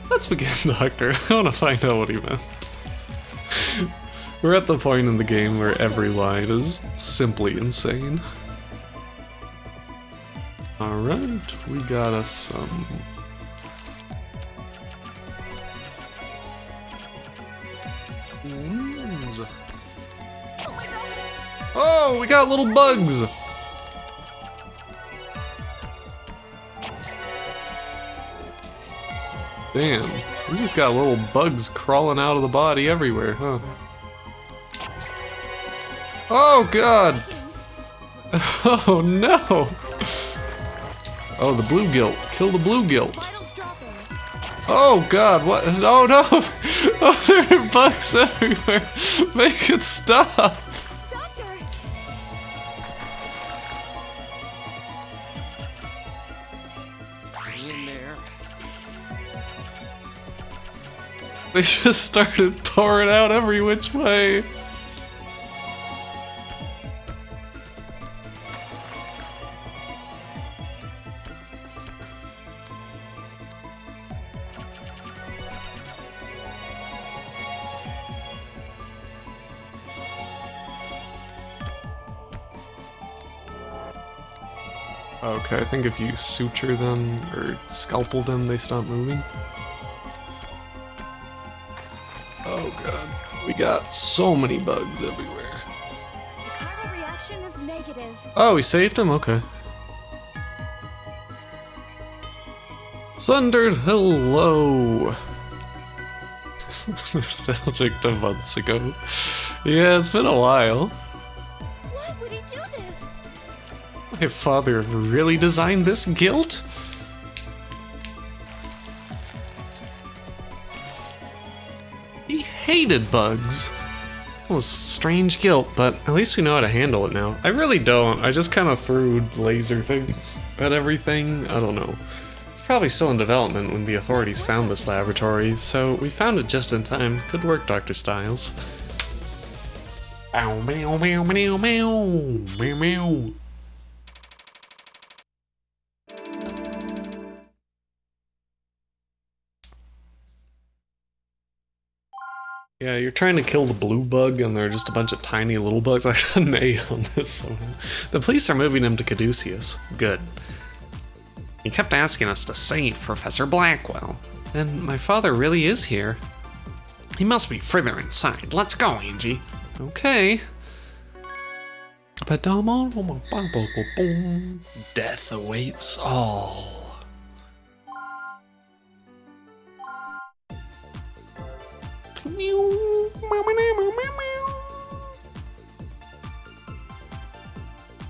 Let's begin, Doctor. I want to find out what he meant. We're at the point in the game where every line is simply insane. Alright, we got us some... wounds. Oh, we got little bugs! Damn, we just got little bugs crawling out of the body everywhere, huh? Oh god! Oh no! Oh, the blue gilt. Kill the blue gilt. Vitals dropping. Oh god, what? Oh no! Oh, there are bugs everywhere! Make it stop! Doctor! In there. They just started pouring out every which way. Okay, I think if you suture them or scalpel them, they stop moving. Oh god, we got so many bugs everywhere. The chiral reaction is negative. Oh, we saved him? Okay. Sundered, hello! Nostalgic to months ago. Yeah, it's been a while. Why would he do this? My father really designed this guilt? He hated bugs. That was strange guilt, but at least we know how to handle it now. I really don't. I just kind of threw laser things at everything. I don't know. It's probably still in development when the authorities found this laboratory, so we found it just in time. Good work, Dr. Styles. Ow, meow, meow, meow, meow, meow, meow. Yeah, you're trying to kill the blue bug, and there are just a bunch of tiny little bugs. I got an A on this somehow. The police are moving him to Caduceus. Good. He kept asking us to save Professor Blackwell. And my father really is here. He must be further inside. Let's go, Angie. Okay. Death awaits all.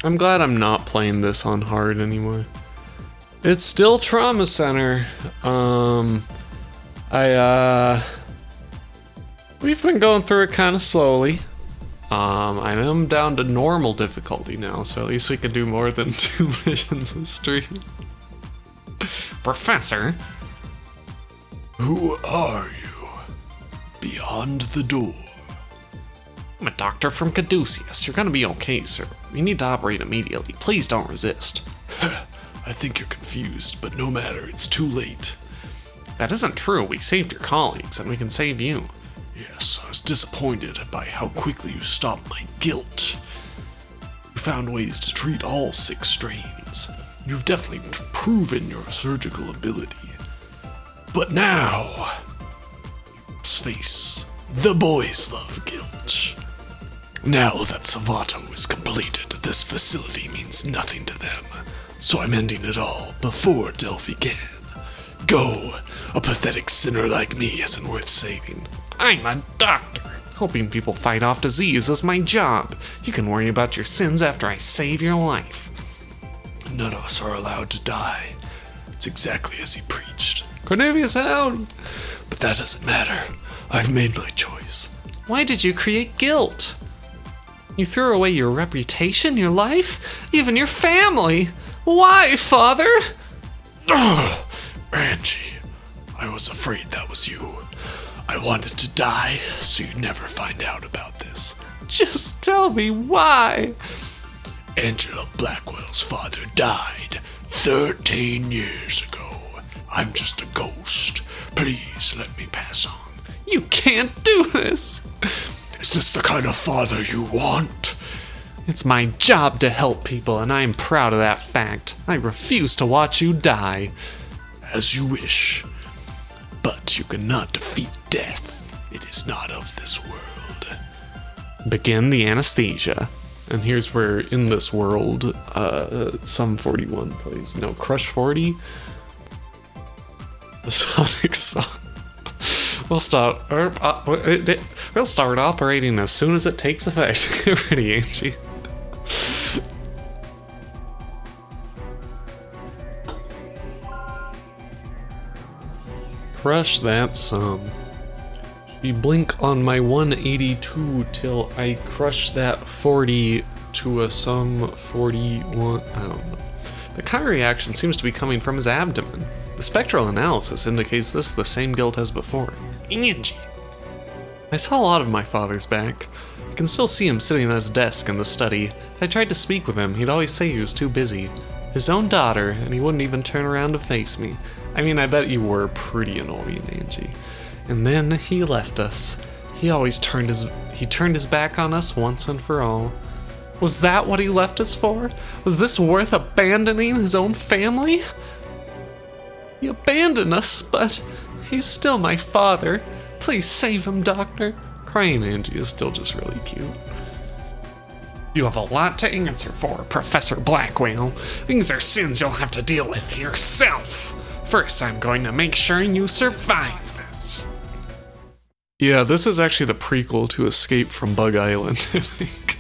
I'm glad I'm not playing this on hard anymore. It's still Trauma Center. We've been going through it kind of slowly. I am down to normal difficulty now, so at least we can do more than 2 missions a stream. Professor? Who are you? Beyond the door. I'm a doctor from Caduceus. You're gonna be okay, sir. We need to operate immediately. Please don't resist. I think you're confused, but no matter, it's too late. That isn't true. We saved your colleagues, and we can save you. Yes, I was disappointed by how quickly you stopped my guilt. You found ways to treat all 6 strains. You've definitely proven your surgical ability. But now, let's face the boys love guilt. Now that Savato is completed, this facility means nothing to them. So I'm ending it all before Delphi can. Go! A pathetic sinner like me isn't worth saving. I'm a doctor. Helping people fight off disease is my job. You can worry about your sins after I save your life. None of us are allowed to die. It's exactly as he preached. Cornelius Hound! But that doesn't matter. I've made my choice. Why did you create guilt? You threw away your reputation, your life, even your family. Why, Father? Ugh! Angie, I was afraid that was you. I wanted to die so you'd never find out about this. Just tell me why. Angela Blackwell's father died 13 years ago. I'm just a ghost. Please let me pass on. You can't do this. Is this the kind of father you want? It's my job to help people, and I am proud of that fact. I refuse to watch you die. As you wish. But you cannot defeat death. It is not of this world. Begin the anesthesia. And here's where, in this world, Sum 41 plays. No, Crush 40. The Sonic song. We'll start operating as soon as it takes effect. Get ready, Angie. Crush that sum. She blink on my 182 till I crush that 40 to a sum 41. I don't know. The Kai reaction seems to be coming from his abdomen. The spectral analysis indicates this is the same guilt as before. Angie. I saw a lot of my father's back. I can still see him sitting at his desk in the study. If I tried to speak with him, he'd always say he was too busy. His own daughter, and he wouldn't even turn around to face me. I mean, I bet you were pretty annoying, Angie. And then he left us. He turned his back on us once and for all. Was that what he left us for? Was this worth abandoning his own family? He abandoned us, but he's still my father. Please save him, Doctor. Crying Angie is still just really cute. You have a lot to answer for, Professor Blackwell. These are sins you'll have to deal with yourself. First, I'm going to make sure you survive this. Yeah, this is actually the prequel to Escape from Bug Island, I think.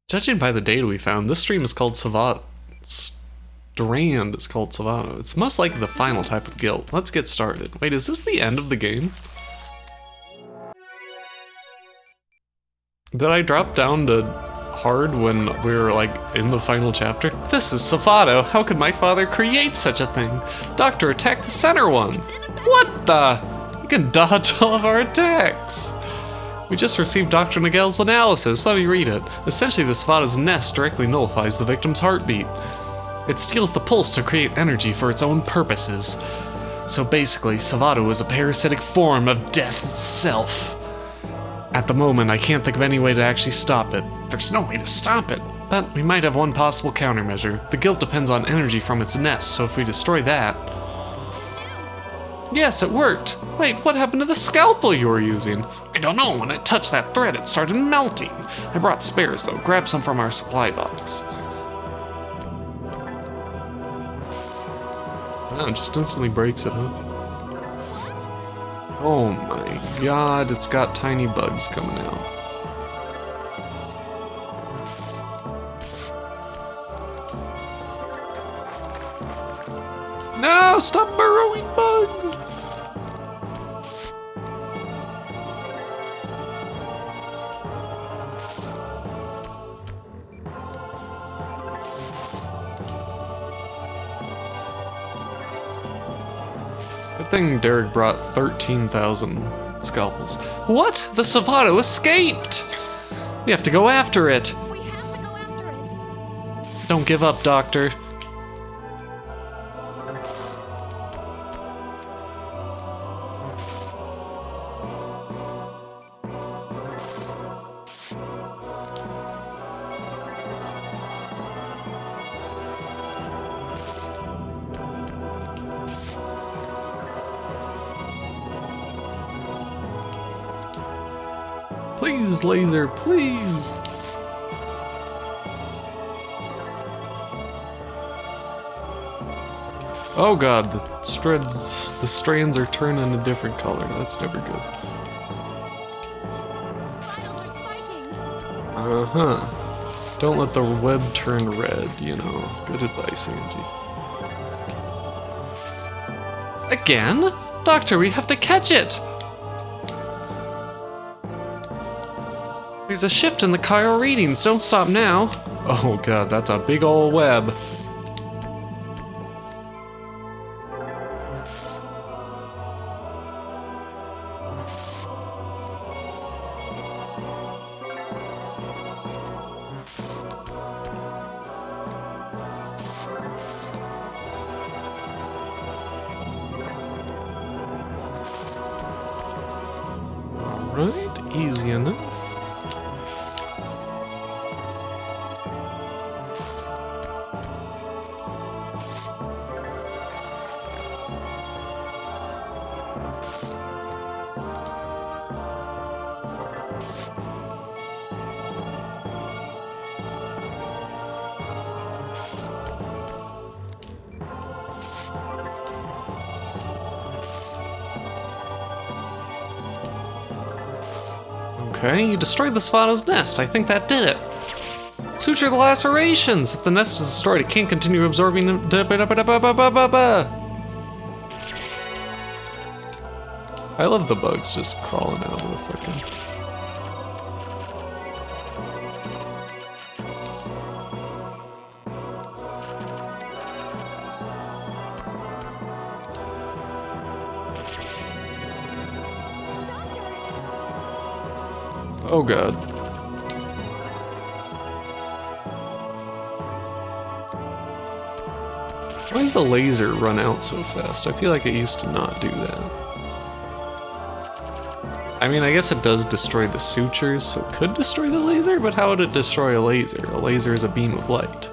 Judging by the data we found, this stream is called Savato. Strand is called Savato. It's most likely the final type of guilt. Let's get started. Wait, is this the end of the game? Did I drop down to hard when we were like in the final chapter? This is Savato. How could my father create such a thing? Doctor, attack the center one. What the? You can dodge all of our attacks. We just received Dr. Nagel's analysis. Let me read it. Essentially, the Savato's nest directly nullifies the victim's heartbeat. It steals the pulse to create energy for its own purposes. So basically, Savato is a parasitic form of death itself. At the moment, I can't think of any way to actually stop it. There's no way to stop it. But we might have one possible countermeasure. The guilt depends on energy from its nest, so if we destroy that... Yes, it worked. Wait, what happened to the scalpel you were using? I don't know. When I touched that thread, it started melting. I brought spares, though. Grab some from our supply box. Oh, it just instantly breaks it, huh? Oh my god, it's got tiny bugs coming out. No, stop burrowing bugs! Good thing Derek brought 13,000 scalpels. What? The Savato escaped! We have to go after it! We have to go after it. Don't give up, Doctor. Please, laser, please! Oh god, the strands are turning a different color. That's never good. Files are spiking. Uh-huh. Don't let the web turn red, you know. Good advice, Angie. Again? Doctor, we have to catch it! There's a shift in the chiral readings. Don't stop now. Oh god, that's a big ol' web. Alright, easy enough. Okay, you destroyed the Savado's nest. I think that did it. Suture the lacerations. If the nest is destroyed, it can't continue absorbing. I love the bugs just crawling out of the frickin'. Oh god. Why does the laser run out so fast? I feel like it used to not do that. I mean, I guess it does destroy the sutures, so it could destroy the laser, but how would it destroy a laser? A laser is a beam of light.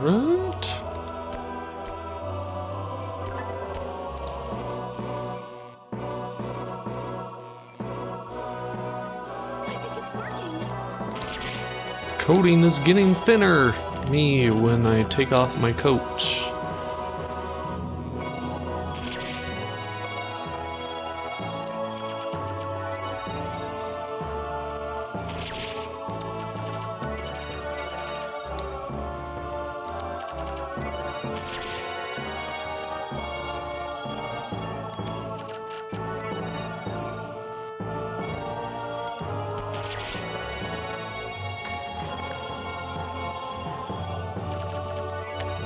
Right. I think it's working. Coating is getting thinner. Me when I take off my coat.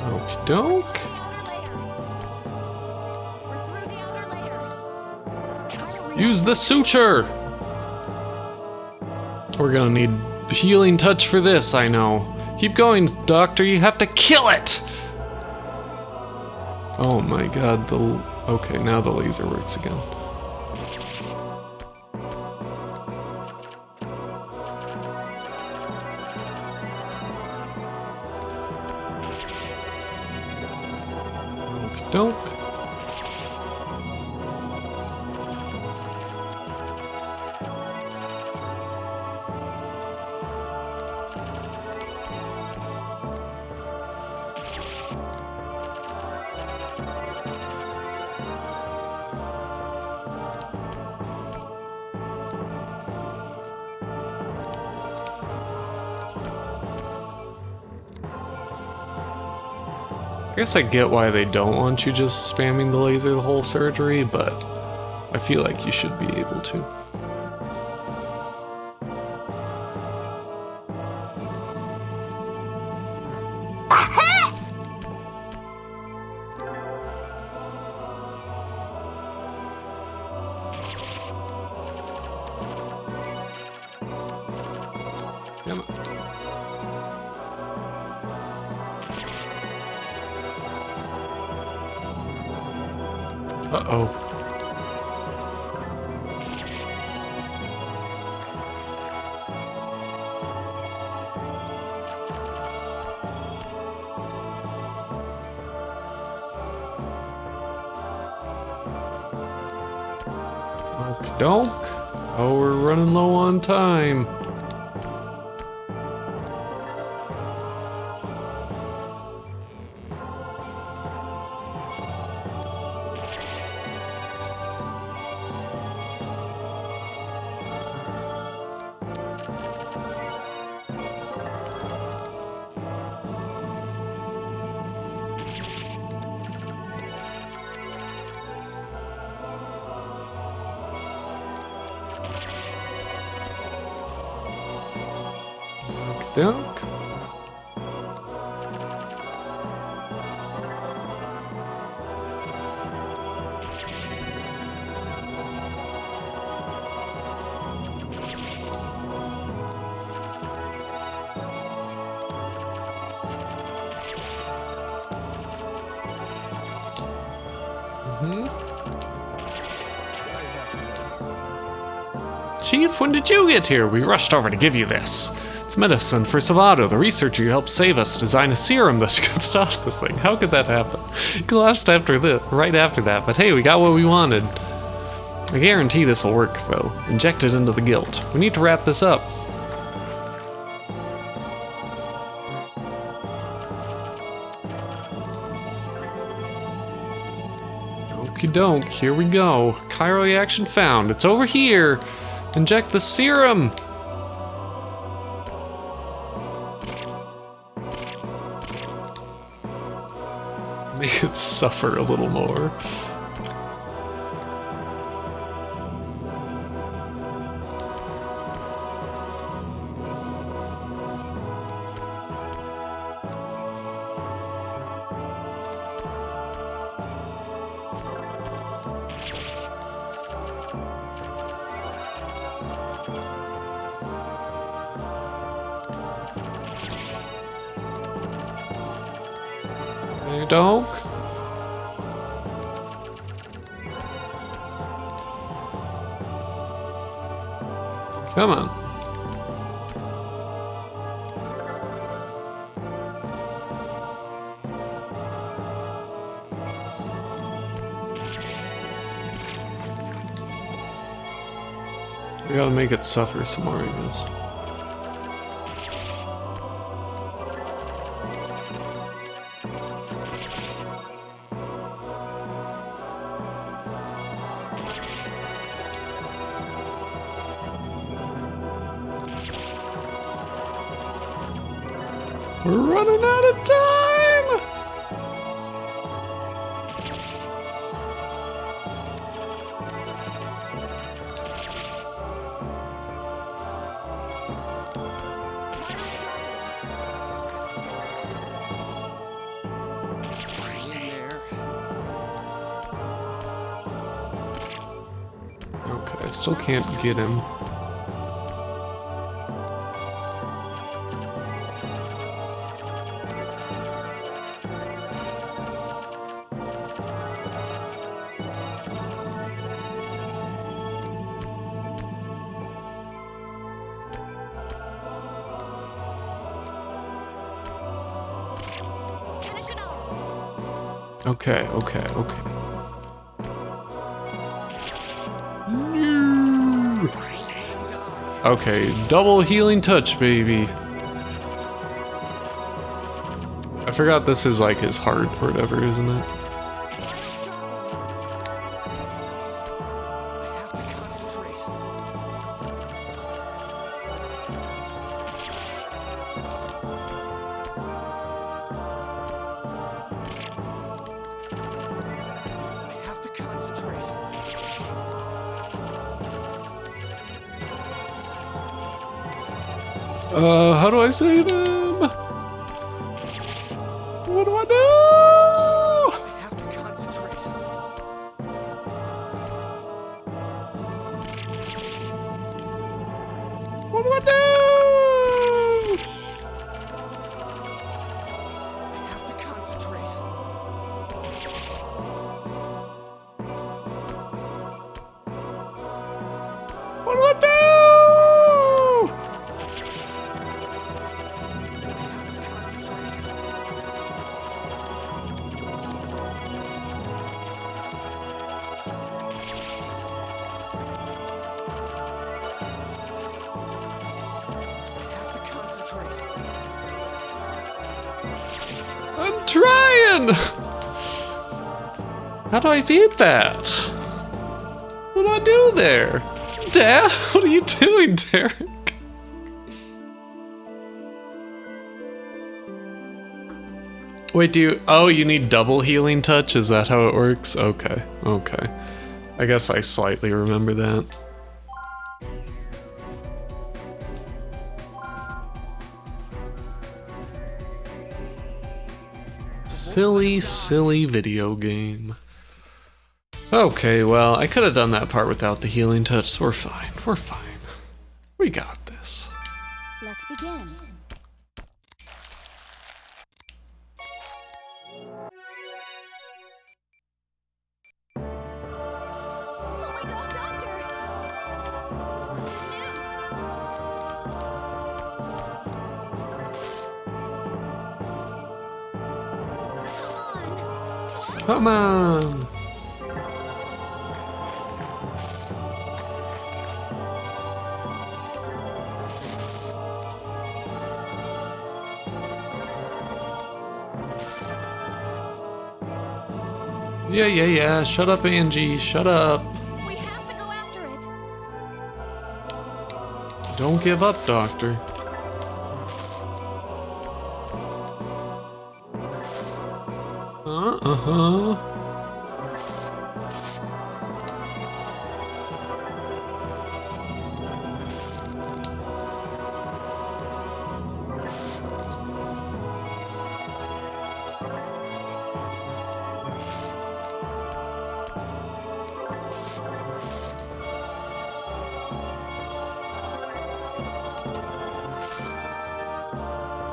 Okie doke. We're through the outer layer. Chiral Use the suture! We're gonna need healing touch for this, I know. Keep going, Doctor, you have to kill it! Oh my god, okay, now the laser works again. Okie doke. I guess I get why they don't want you just spamming the laser the whole surgery, but I feel like you should be able to. Come on. Uh-oh. Okie doke. Oh, we're running low on time. Dunk. Chief, when did you get here? We rushed over to give you this. It's medicine for Salvado, the researcher who helped save us, design a serum that could stop this thing. How could that happen? He collapsed right after that, but hey, we got what we wanted. I guarantee this will work, though. Inject it into the guilt. We need to wrap this up. Okie doke, here we go. Chiral reaction found. It's over here. Inject the serum. Make it suffer a little more. Hey, dog. Come on. We gotta make it suffer some more, I guess. We're running out of time! Okay, I still can't get him. Finish it off. Okay. Okay, double healing touch, baby. I forgot this is like his heart or whatever, isn't it? How do I save him? What do I do? I have to concentrate. What do I do? I have to concentrate. What do I do? I'm trying! How do I beat that? What do I do there? Dad, what are you doing, Derek? Wait, oh, you need double healing touch? Is that how it works? Okay, okay. I guess I slightly remember that. Silly, silly video game. Okay, well, I could have done that part without the healing touch, so we're fine. We're fine. We got this. Let's begin. Oh my god, Doctor! News! Come on! Yeah. Shut up, Angie. Shut up. We have to go after it. Don't give up, Doctor. Uh-huh.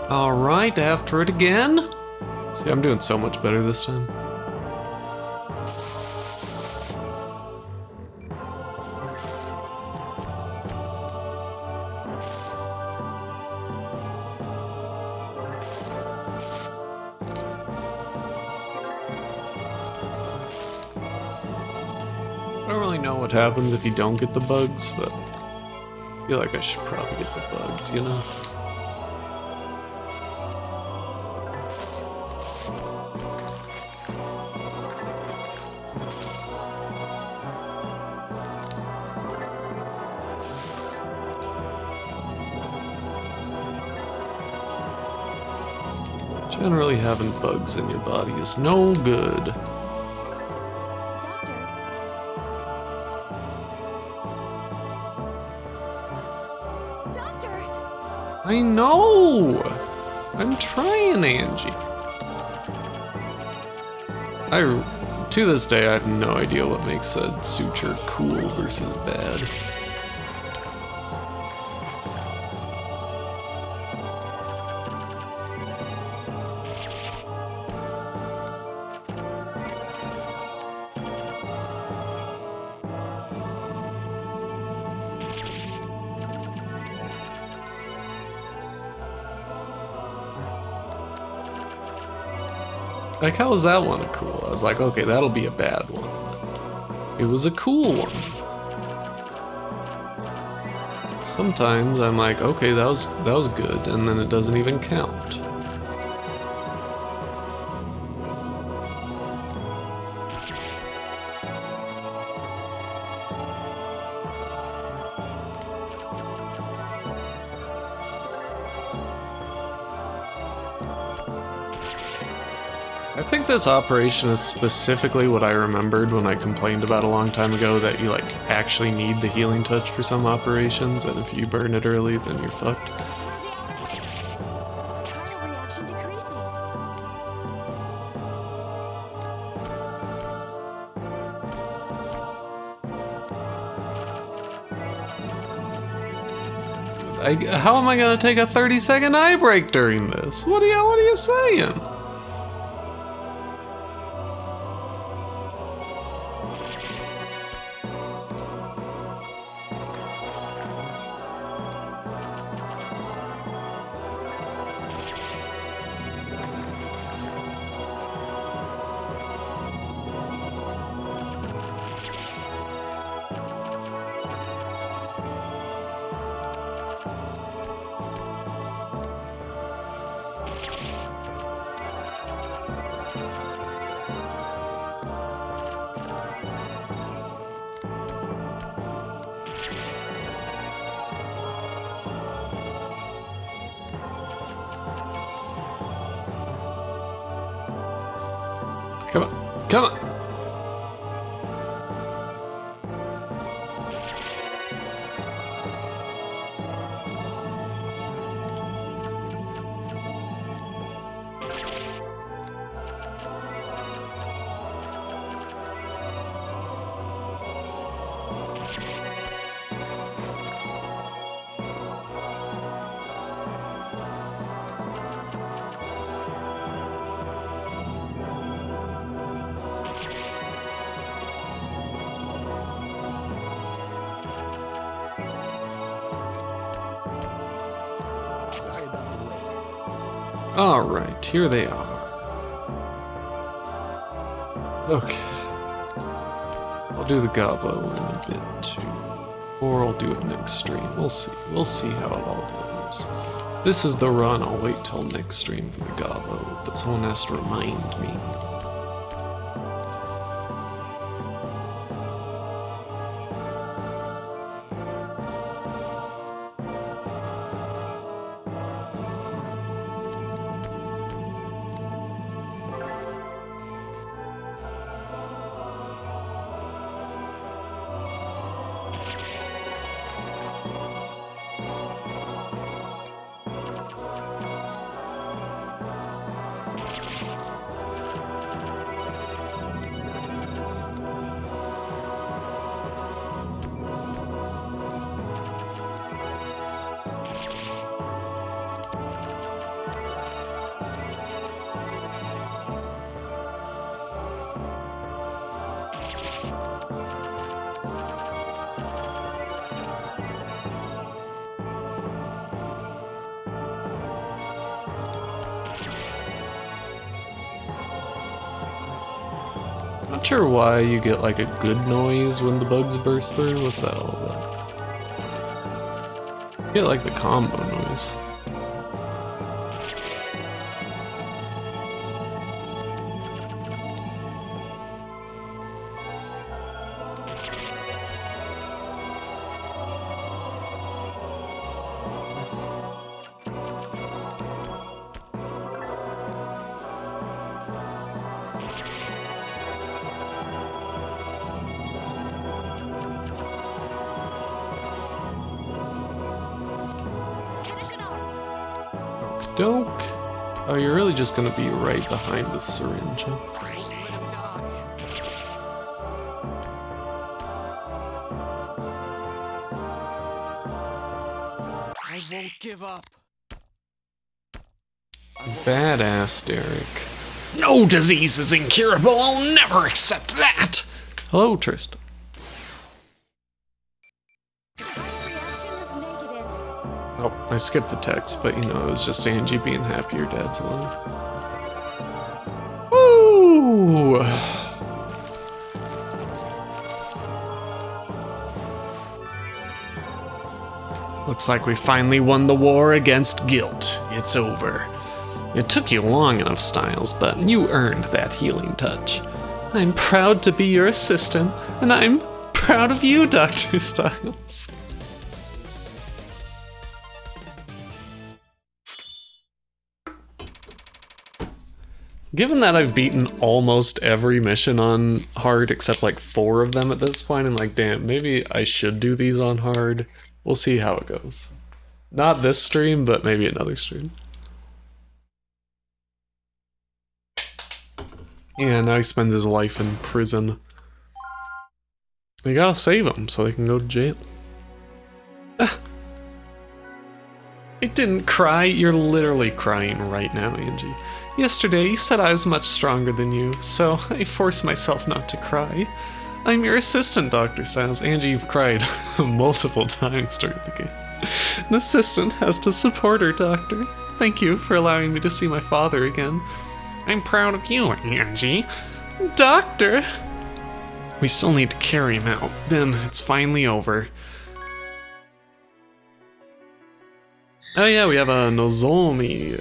All right, after it again. See, I'm doing so much better this time. I don't really know what happens if you don't get the bugs, but I feel like I should probably get the bugs, you know? Generally having bugs in your body is no good. Doctor! I know! I'm trying, Angie. To this day, I have no idea what makes a suture cool versus bad. Like, how was that one cool? I was like, okay, that'll be a bad one. It was a cool one. Sometimes I'm like, okay, that was good, and then it doesn't even count. I think this operation is specifically what I remembered when I complained about a long time ago, that you like actually need the healing touch for some operations, and if you burn it early, then you're fucked. How am I gonna take a 30-second eye break during this? What are you saying? Come on, come on. Sorry about the wait. Alright, here they are. Okay. I'll do the gobbo in a bit too. Or I'll do it next stream. We'll see. We'll see how it all goes. This is the run. I'll wait till next stream for the gobbo, but someone has to remind me. Not sure why you get like a good noise when the bugs burst through. What's that all about? You get like the combo noise. Finish it off. Doke. Oh, you're really just gonna be right behind the syringe, huh? Let him die. I won't give up. Badass, Derek. No disease is incurable. I'll never accept that. Hello, Tristan. Reaction is negative. Oh, I skipped the text, but you know, it was just Angie being happy your dad's alive. Woo! Looks like we finally won the war against guilt. It's over. It took you long enough, Styles, but you earned that healing touch. I'm proud to be your assistant, and I'm proud of you, Dr. Styles. Given that I've beaten almost every mission on hard except like 4 of them at this point, I'm like, damn, maybe I should do these on hard. We'll see how it goes. Not this stream, but maybe another stream. Yeah, now he spends his life in prison. You gotta save him so they can go to jail. I didn't cry. You're literally crying right now, Angie. Yesterday, you said I was much stronger than you, so I forced myself not to cry. I'm your assistant, Dr. Styles. Angie, you've cried multiple times during the game. An assistant has to support her, Doctor. Thank you for allowing me to see my father again. I'm proud of you, Angie. Doctor! We still need to carry him out. Then it's finally over. Oh yeah, we have a Nozomi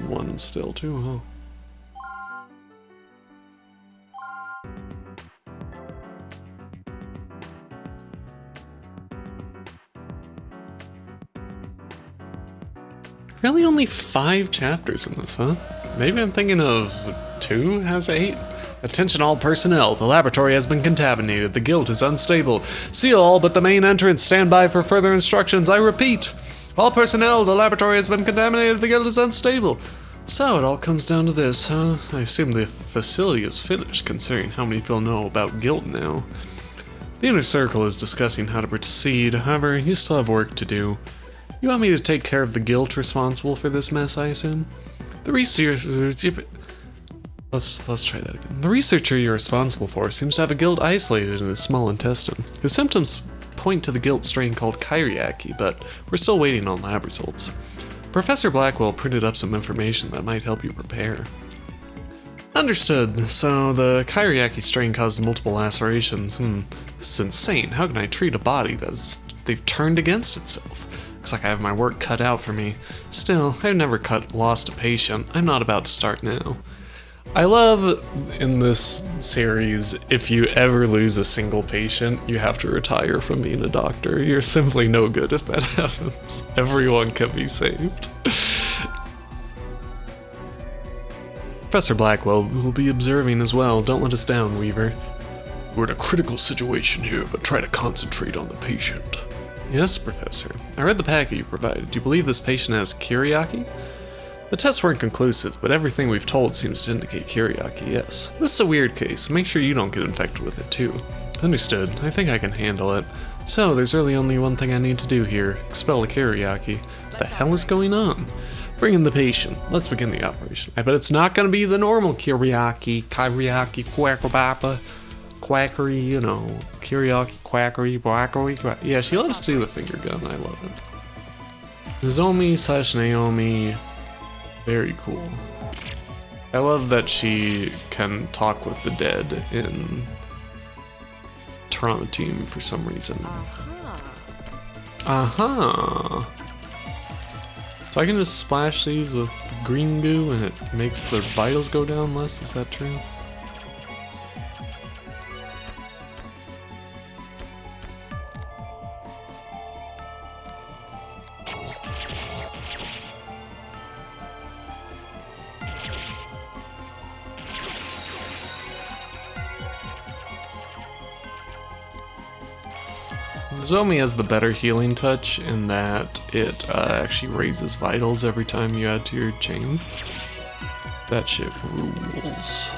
one still too, huh? Really only 5 chapters in this, huh? Maybe I'm thinking of 2 has 8? Attention all personnel, the laboratory has been contaminated, the guild is unstable. Seal all but the main entrance, stand by for further instructions, I repeat. All personnel, the laboratory has been contaminated, the guild is unstable. So it all comes down to this, huh? I assume the facility is finished, considering how many people know about guild now. The inner circle is discussing how to proceed, however, you still have work to do. You want me to take care of the guild responsible for this mess, I assume? The researcher... Let's try that again. The researcher you're responsible for seems to have a guild isolated in his small intestine. His symptoms point to the guilt strain called Kyriaki, but we're still waiting on lab results. Professor Blackwell printed up some information that might help you prepare. Understood. So the Kyriaki strain causes multiple lacerations. This is insane. How can I treat a body they've turned against itself? Looks like I have my work cut out for me. Still, I've never lost a patient. I'm not about to start now. I love in this series, if you ever lose a single patient, you have to retire from being a doctor. You're simply no good if that happens. Everyone can be saved. Professor Blackwell will be observing as well. Don't let us down, Weaver. We're in a critical situation here, but try to concentrate on the patient. Yes, Professor. I read the packet you provided. Do you believe this patient has Kyriaki? The tests weren't conclusive, but everything we've told seems to indicate Kyriaki, yes. This is a weird case. Make sure you don't get infected with it, too. Understood. I think I can handle it. So, there's really only one thing I need to do here. Expel the Kyriaki. What the hell is going on? Bring in the patient. Let's begin the operation. I bet it's not going to be the normal Kyriaki, quackerbapa, quackery, you know, Kyriaki, quackery. Yeah, she loves to do the finger gun. I love it. Nozomi/Naomi. Very cool. I love that she can talk with the dead in Toronto Team for some reason. So I can just splash these with green goo and it makes the vitals go down less, is that true? Nozomi has the better healing touch in that it actually raises vitals every time you add to your chain. That shit rules.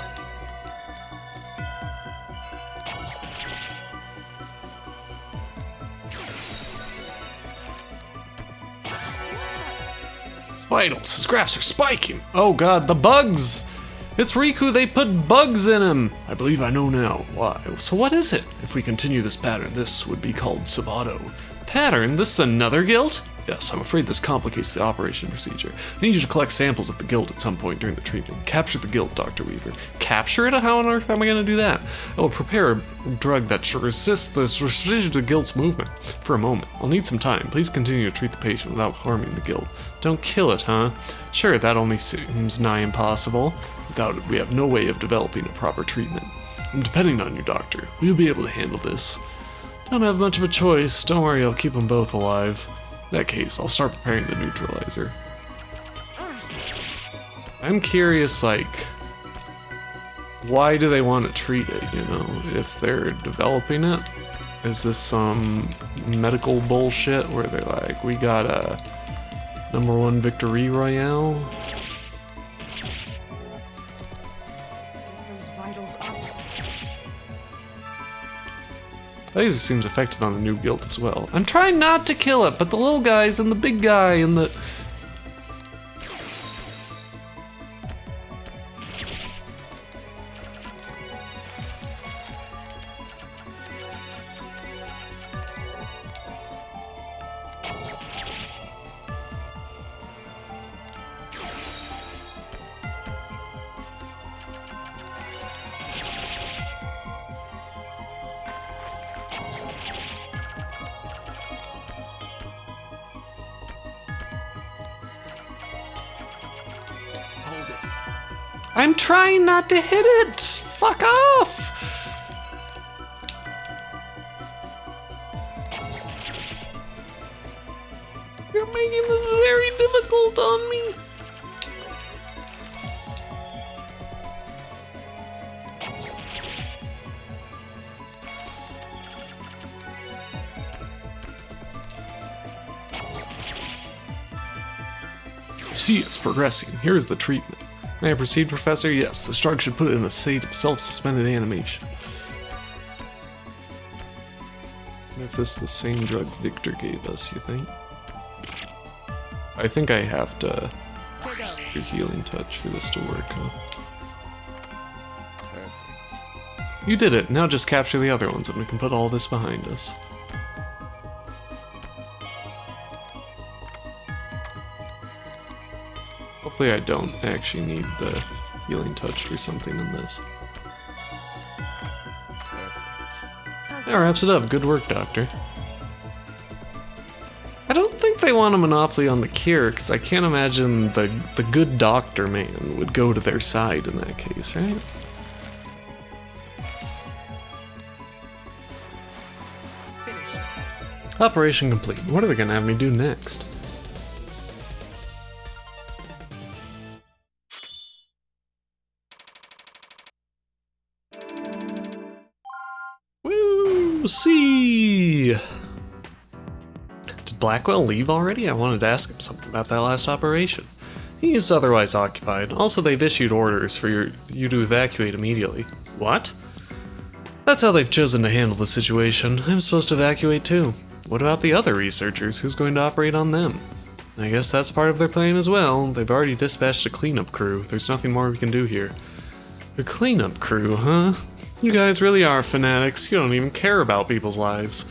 His vitals, his graphs are spiking. Oh god, the bugs! It's Riku, they put bugs in him! I believe I know now why. So what is it? If we continue this pattern, this would be called Savato. Pattern? This is another guild? Yes, I'm afraid this complicates the operation procedure. I need you to collect samples of the guild at some point during the treatment. Capture the guild, Dr. Weaver. Capture it? How on earth am I going to do that? I will prepare a drug that should resist the guild's movement. For a moment, I'll need some time. Please continue to treat the patient without harming the guild. Don't kill it, huh? Sure, that only seems nigh impossible. Without it, we have no way of developing a proper treatment. And depending on you, Doctor, we'll be able to handle this. Don't have much of a choice. Don't worry, I'll keep them both alive. In that case, I'll start preparing the neutralizer. I'm curious, like, why do they want to treat it, you know, if they're developing it? Is this some medical bullshit where they're like, we got a #1 victory royale? Those vitals up. Laser seems affected on the new guild as well. I'm trying not to kill it, but the little guys and the big guy and the I'm trying not to hit it! Fuck off! You're making this very difficult on me. See, it's progressing. Here is the treatment. May I proceed, Professor? Yes, this drug should put it in a state of self-suspended animation. What if this is the same drug Victor gave us, you think? I think I have to do healing touch for this to work, huh? Perfect. You did it. Now just capture the other ones and we can put all this behind us. Hopefully I don't actually need the healing touch for something in this. Perfect. That wraps it up. Good work, Doctor. I don't think they want a monopoly on the cure, because I can't imagine the good doctor man would go to their side in that case, right? Finished. Operation complete. What are they gonna have me do next? Woo! See! Did Blackwell leave already? I wanted to ask him something about that last operation. He is otherwise occupied. Also, they've issued orders for you to evacuate immediately. What? That's how they've chosen to handle the situation. I'm supposed to evacuate too. What about the other researchers? Who's going to operate on them? I guess that's part of their plan as well. They've already dispatched a cleanup crew. There's nothing more we can do here. A cleanup crew, huh? You guys really are fanatics. You don't even care about people's lives.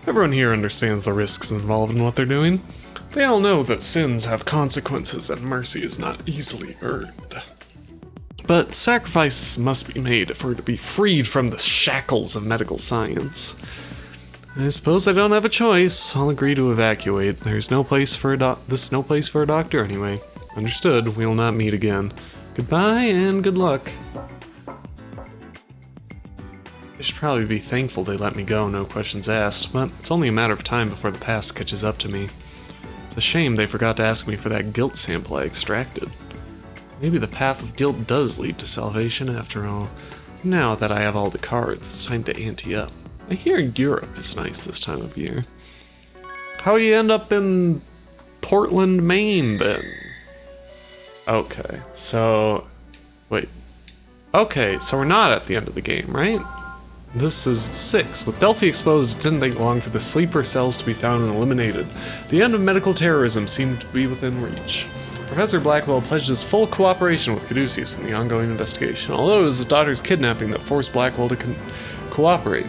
Everyone here understands the risks involved in what they're doing. They all know that sins have consequences and mercy is not easily earned. But sacrifice must be made if we're to be freed from the shackles of medical science. I suppose I don't have a choice. I'll agree to evacuate. There's no place for a this is no place for a doctor anyway. Understood. We'll not meet again. Goodbye and good luck. I should probably be thankful they let me go, no questions asked, but it's only a matter of time before the past catches up to me. It's a shame they forgot to ask me for that guilt sample I extracted. Maybe the path of guilt does lead to salvation after all. Now that I have all the cards, it's time to ante up. I hear Europe is nice this time of year. How you end up in Portland, Maine, then? Okay, so... wait. Okay, so we're not at the end of the game, right? This is 6. With Delphi exposed, it didn't take long for the sleeper cells to be found and eliminated. The end of medical terrorism seemed to be within reach. Professor Blackwell pledged his full cooperation with Caduceus in the ongoing investigation, although it was his daughter's kidnapping that forced Blackwell to cooperate.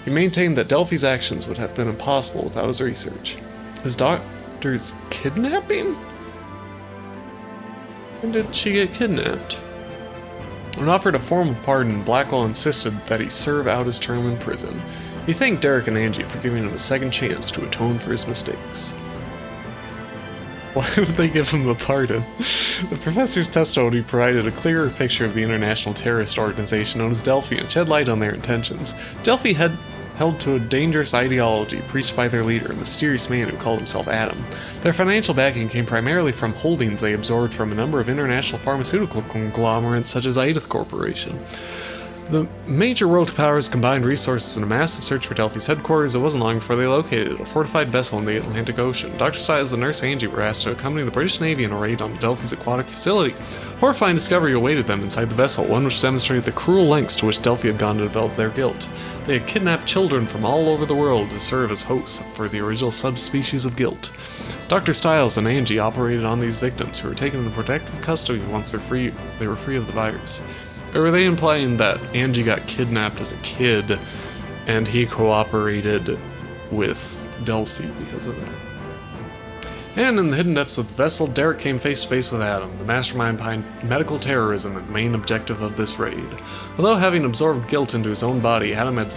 He maintained that Delphi's actions would have been impossible without his research. His daughter's kidnapping? When did she get kidnapped? When offered a formal pardon, Blackwell insisted that he serve out his term in prison. He thanked Derek and Angie for giving him a second chance to atone for his mistakes. Why would they give him a pardon? The professor's testimony provided a clearer picture of the international terrorist organization known as Delphi and shed light on their intentions. Delphi had held to a dangerous ideology preached by their leader, a mysterious man who called himself Adam. Their financial backing came primarily from holdings they absorbed from a number of international pharmaceutical conglomerates such as Aidith Corporation. The major world powers combined resources in a massive search for Delphi's headquarters. It wasn't long before they located a fortified vessel in the Atlantic Ocean. Dr. Styles and Nurse Angie were asked to accompany the British Navy in a raid on Delphi's aquatic facility. Horrifying discovery awaited them inside the vessel, one which demonstrated the cruel lengths to which Delphi had gone to develop their guilt. They had kidnapped children from all over the world to serve as hosts for the original subspecies of guilt. Dr. Styles and Angie operated on these victims, who were taken into protective custody once they were free of the virus. Or were they implying that Angie got kidnapped as a kid and he cooperated with Delphi because of that? And in the hidden depths of the vessel, Derek came face to face with Adam, the mastermind behind medical terrorism and the main objective of this raid. Although having absorbed guilt into his own body, Adam had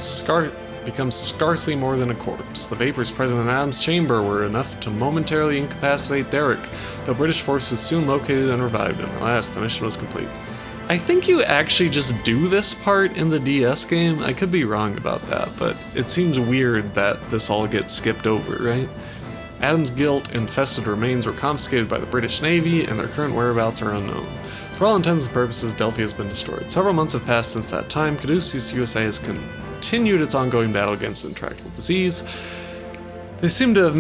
become scarcely more than a corpse. The vapors present in Adam's chamber were enough to momentarily incapacitate Derek, though British forces soon located and revived him. Alas, the mission was complete. I think you actually just do this part in the DS game. I could be wrong about that, but it seems weird that this all gets skipped over, right? Adam's guilt-infested remains were confiscated by the British Navy, and their current whereabouts are unknown. For all intents and purposes, Delphi has been destroyed. Several months have passed since that time. Caduceus USA has continued its ongoing battle against intractable disease. They seem to have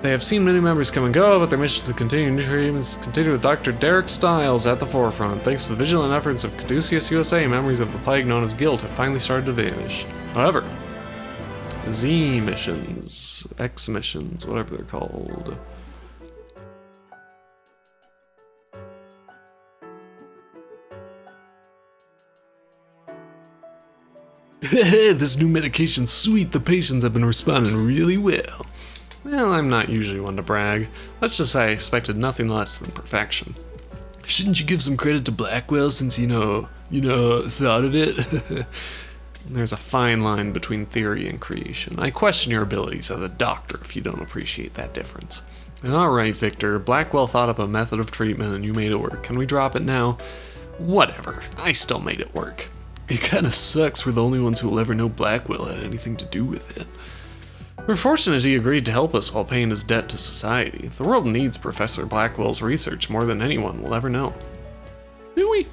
They have seen many members come and go, but their mission to continue new treatments continue with Dr. Derek Stiles at the forefront. Thanks to the vigilant efforts of Caduceus USA, memories of the plague known as guilt have finally started to vanish. However, Z missions, X missions, whatever they're called. This new medication's sweet. The patients have been responding really well. Well, I'm not usually one to brag. Let's just say I expected nothing less than perfection. Shouldn't you give some credit to Blackwell since you thought of it? There's a fine line between theory and creation. I question your abilities as a doctor if you don't appreciate that difference. Alright, Victor, Blackwell thought up a method of treatment and you made it work. Can we drop it now? Whatever, I still made it work. It kinda sucks we're the only ones who will ever know Blackwell had anything to do with it. We're fortunate he agreed to help us while paying his debt to society. The world needs Professor Blackwell's research more than anyone will ever know. Do we?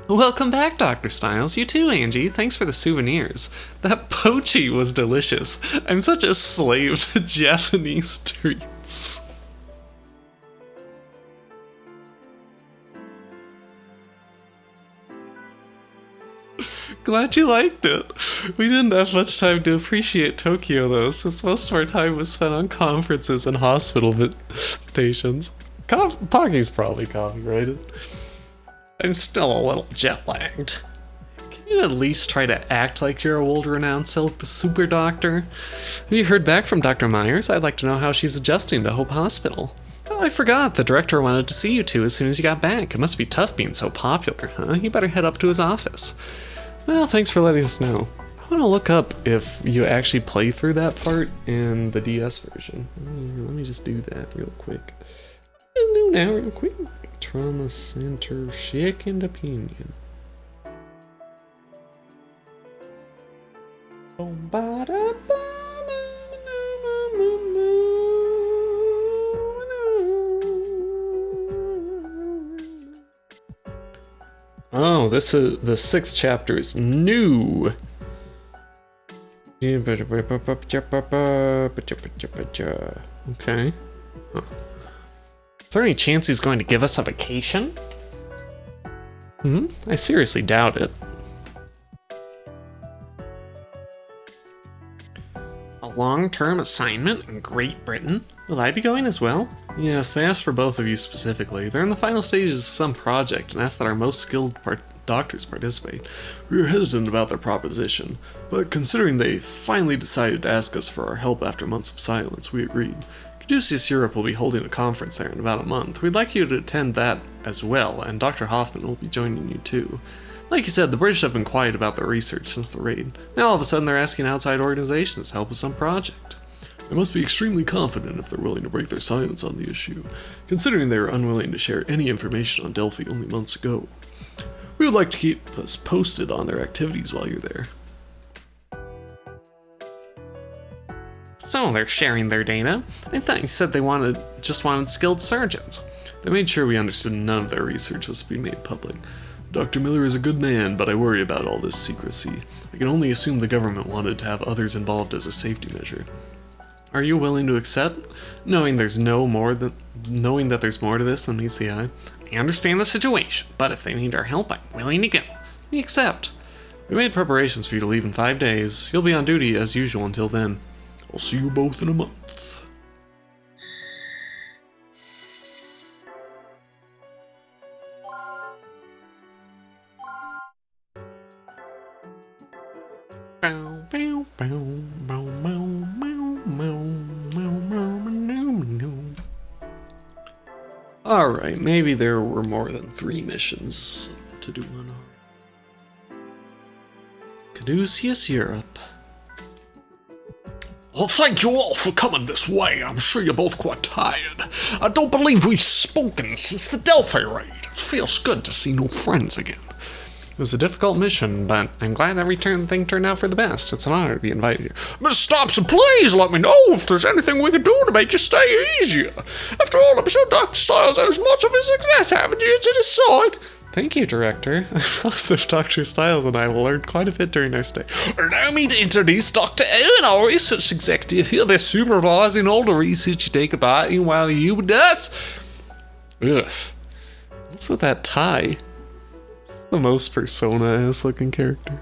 Welcome back, Dr. Stiles. You too, Angie. Thanks for the souvenirs. That pochi was delicious. I'm such a slave to Japanese treats. Glad you liked it. We didn't have much time to appreciate Tokyo though, since most of our time was spent on conferences and hospital visitations. Poggy's probably copyrighted. I'm still a little jet-lagged. Can you at least try to act like you're a world-renowned super doctor? Have you heard back from Dr. Myers? I'd like to know how she's adjusting to Hope Hospital. Oh, I forgot. The director wanted to see you two as soon as you got back. It must be tough being so popular, huh? You better head up to his office. Well, thanks for letting us know. I want to look up if you actually play through that part in the DS version. Let me just do that real quick. Just do now real quick. Trauma Center Second Opinion. Oh, this is the 6th chapter is new. Okay. Huh. Is there any chance he's going to give us a vacation? I seriously doubt it. A long-term assignment in Great Britain? Will I be going as well? Yes, they asked for both of you specifically. They're in the final stages of some project and asked that our most skilled doctors participate. We were hesitant about their proposition, but considering they finally decided to ask us for our help after months of silence, we agreed. Caduceus Europe will be holding a conference there in about a month. We'd like you to attend that as well, and Dr. Hoffman will be joining you too. Like you said, the British have been quiet about their research since the raid. Now all of a sudden they're asking outside organizations to help with some project. They must be extremely confident if they're willing to break their silence on the issue, considering they were unwilling to share any information on Delphi only months ago. We would like to keep us posted on their activities while you're there. So they're sharing their data? I thought you said they just wanted skilled surgeons. They made sure we understood none of their research was to be made public. Dr. Miller is a good man, but I worry about all this secrecy. I can only assume the government wanted to have others involved as a safety measure. Are you willing to accept, knowing that there's more to this than meets the eye? I understand the situation, but if they need our help, I'm willing to go. We accept. We made preparations for you to leave in 5 days. You'll be on duty as usual until then. I'll see you both in a month. Alright, maybe there were more than 3 missions to do one on. Caduceus Europe. Well, thank you all for coming this way. I'm sure you're both quite tired. I don't believe we've spoken since the Delphi raid. It feels good to see new friends again. It was a difficult mission, but I'm glad every thing turned out for the best. It's an honor to be invited here. Miss Thompson, please let me know if there's anything we can do to make your stay easier. After all, I'm sure Dr. Styles had as much of his success having you to his side. Thank you, Director. Most of Dr. Styles and I will learn quite a bit during our stay. Allow me to introduce Dr. Owen, our research executive. He'll be supervising all the research you take about you while you with us. Ugh. What's with that tie? It's the most Persona-esque looking character.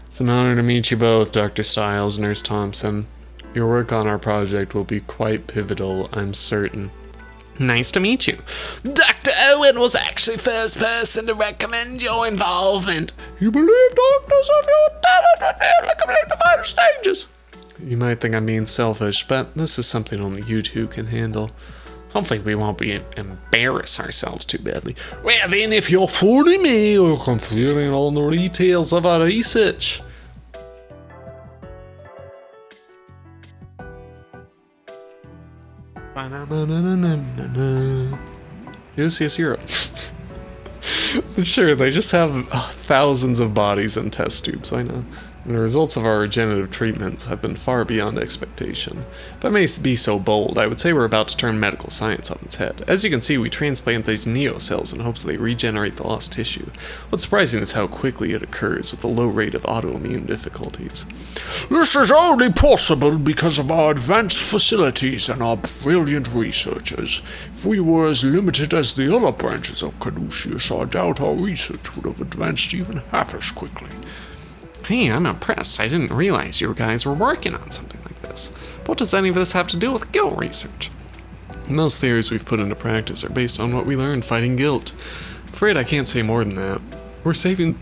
It's an honor to meet you both, Dr. Styles, Nurse Thompson. Your work on our project will be quite pivotal, I'm certain. Nice to meet you. Dr. Owen was actually the first person to recommend your involvement. He believed doctors of your talent would never complete the final stages. You might think I'm being selfish, but this is something only you two can handle. Hopefully we won't embarrass ourselves too badly. Well then, if you're fooling me or confusing on the details of our research. Lucius Europe. Sure, they just have thousands of bodies and test tubes, why not? And the results of our regenerative treatments have been far beyond expectation. If I may be so bold, I would say we're about to turn medical science on its head. As you can see, we transplant these neo cells in hopes they regenerate the lost tissue. What's surprising is how quickly it occurs with a low rate of autoimmune difficulties. This is only possible because of our advanced facilities and our brilliant researchers. If we were as limited as the other branches of Caduceus, I doubt our research would have advanced even half as quickly. Hey, I'm impressed. I didn't realize you guys were working on something like this. What does any of this have to do with guilt research? Most theories we've put into practice are based on what we learned fighting guilt. I'm afraid I can't say more than that. We're saving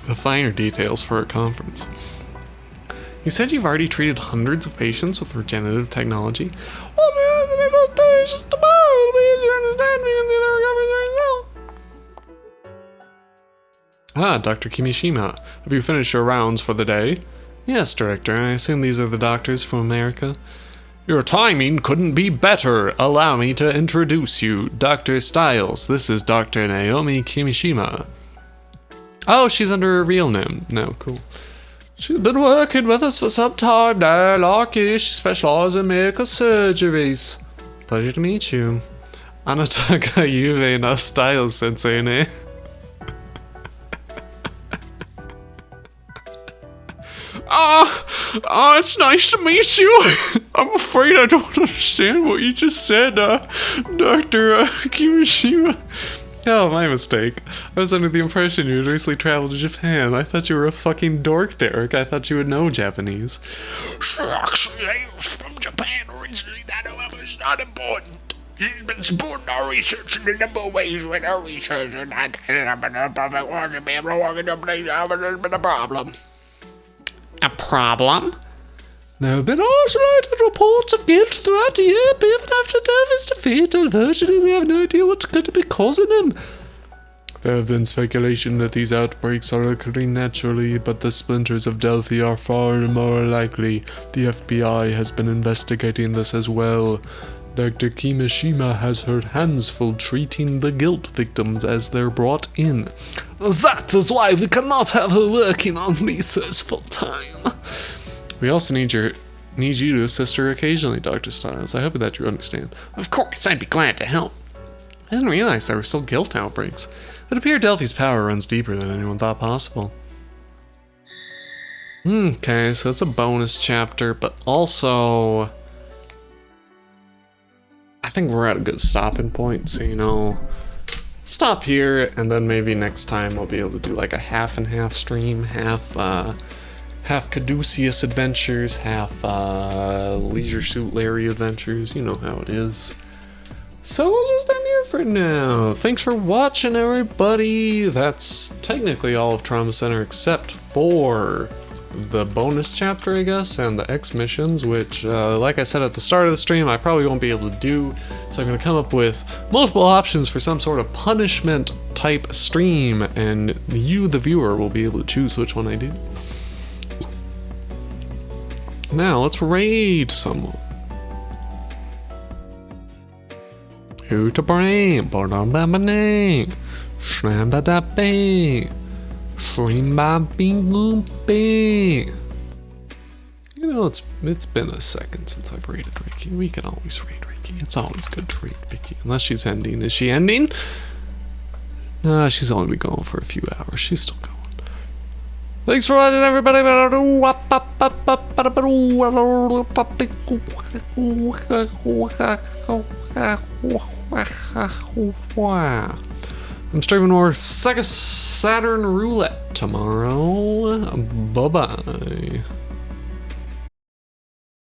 the finer details for our conference. You said you've already treated hundreds of patients with regenerative technology? Well, it's just tomorrow. It'll be easier to understand me and the other recovery during the Ah, Dr. Kimishima. Have you finished your rounds for the day? Yes, Director. I assume these are the doctors from America. Your timing couldn't be better. Allow me to introduce you. Dr. Styles. This is Dr. Naomi Kimishima. Oh, she's under her real name. No, cool. She's been working with us for some time now. Like you, she specializes in medical surgeries. Pleasure to meet you. Anataka Yuve na Styles sensei ne. It's nice to meet you. I'm afraid I don't understand what you just said, Dr. Kimishima. Oh, my mistake. I was under the impression you had recently traveled to Japan. I thought you were a fucking dork, Derek. I thought you would know Japanese. Actually, I was from Japan originally. That, however, is not important. She's been supporting our research in a number of ways with our research, and I've been a perfect one to be able to walk into a place where there's been a problem. A problem? There have been isolated reports of guilt throughout the year, but even after Delphi's defeat, unfortunately we have no idea what's going to be causing them. There have been speculation that these outbreaks are occurring naturally, but the splinters of Delphi are far more likely. The FBI has been investigating this as well. Dr. Kimishima has her hands full treating the guilt victims as they're brought in. That is why we cannot have her working on research full time. We also need you to assist her occasionally, Dr. Styles. I hope that you understand. Of course, I'd be glad to help. I didn't realize there were still guilt outbreaks. It appeared Delphi's power runs deeper than anyone thought possible. Okay, so it's a bonus chapter, but also I think we're at a good stopping point, so stop here, and then maybe next time I'll be able to do like a half and half stream, half Caduceus adventures, half Leisure Suit Larry adventures. You know how it is. So we'll just end here for now. Thanks for watching, everybody. That's technically all of Trauma Center except for the bonus chapter, I guess, and the X missions, which, like I said at the start of the stream, I probably won't be able to do. So I'm going to come up with multiple options for some sort of punishment type stream, and you, the viewer, will be able to choose which one I do. Now let's raid someone. Who to bring? Bang. Shamba da bang. Shrimba bing bing. You know, it's been a second since I've raided Ricky. We can always raid Ricky. It's always good to raid Ricky. Unless she's ending. Is she ending? She's only been going for a few hours. She's still going. Thanks for watching, everybody. I'm streaming more Sega Saturn Roulette tomorrow. Bye-bye.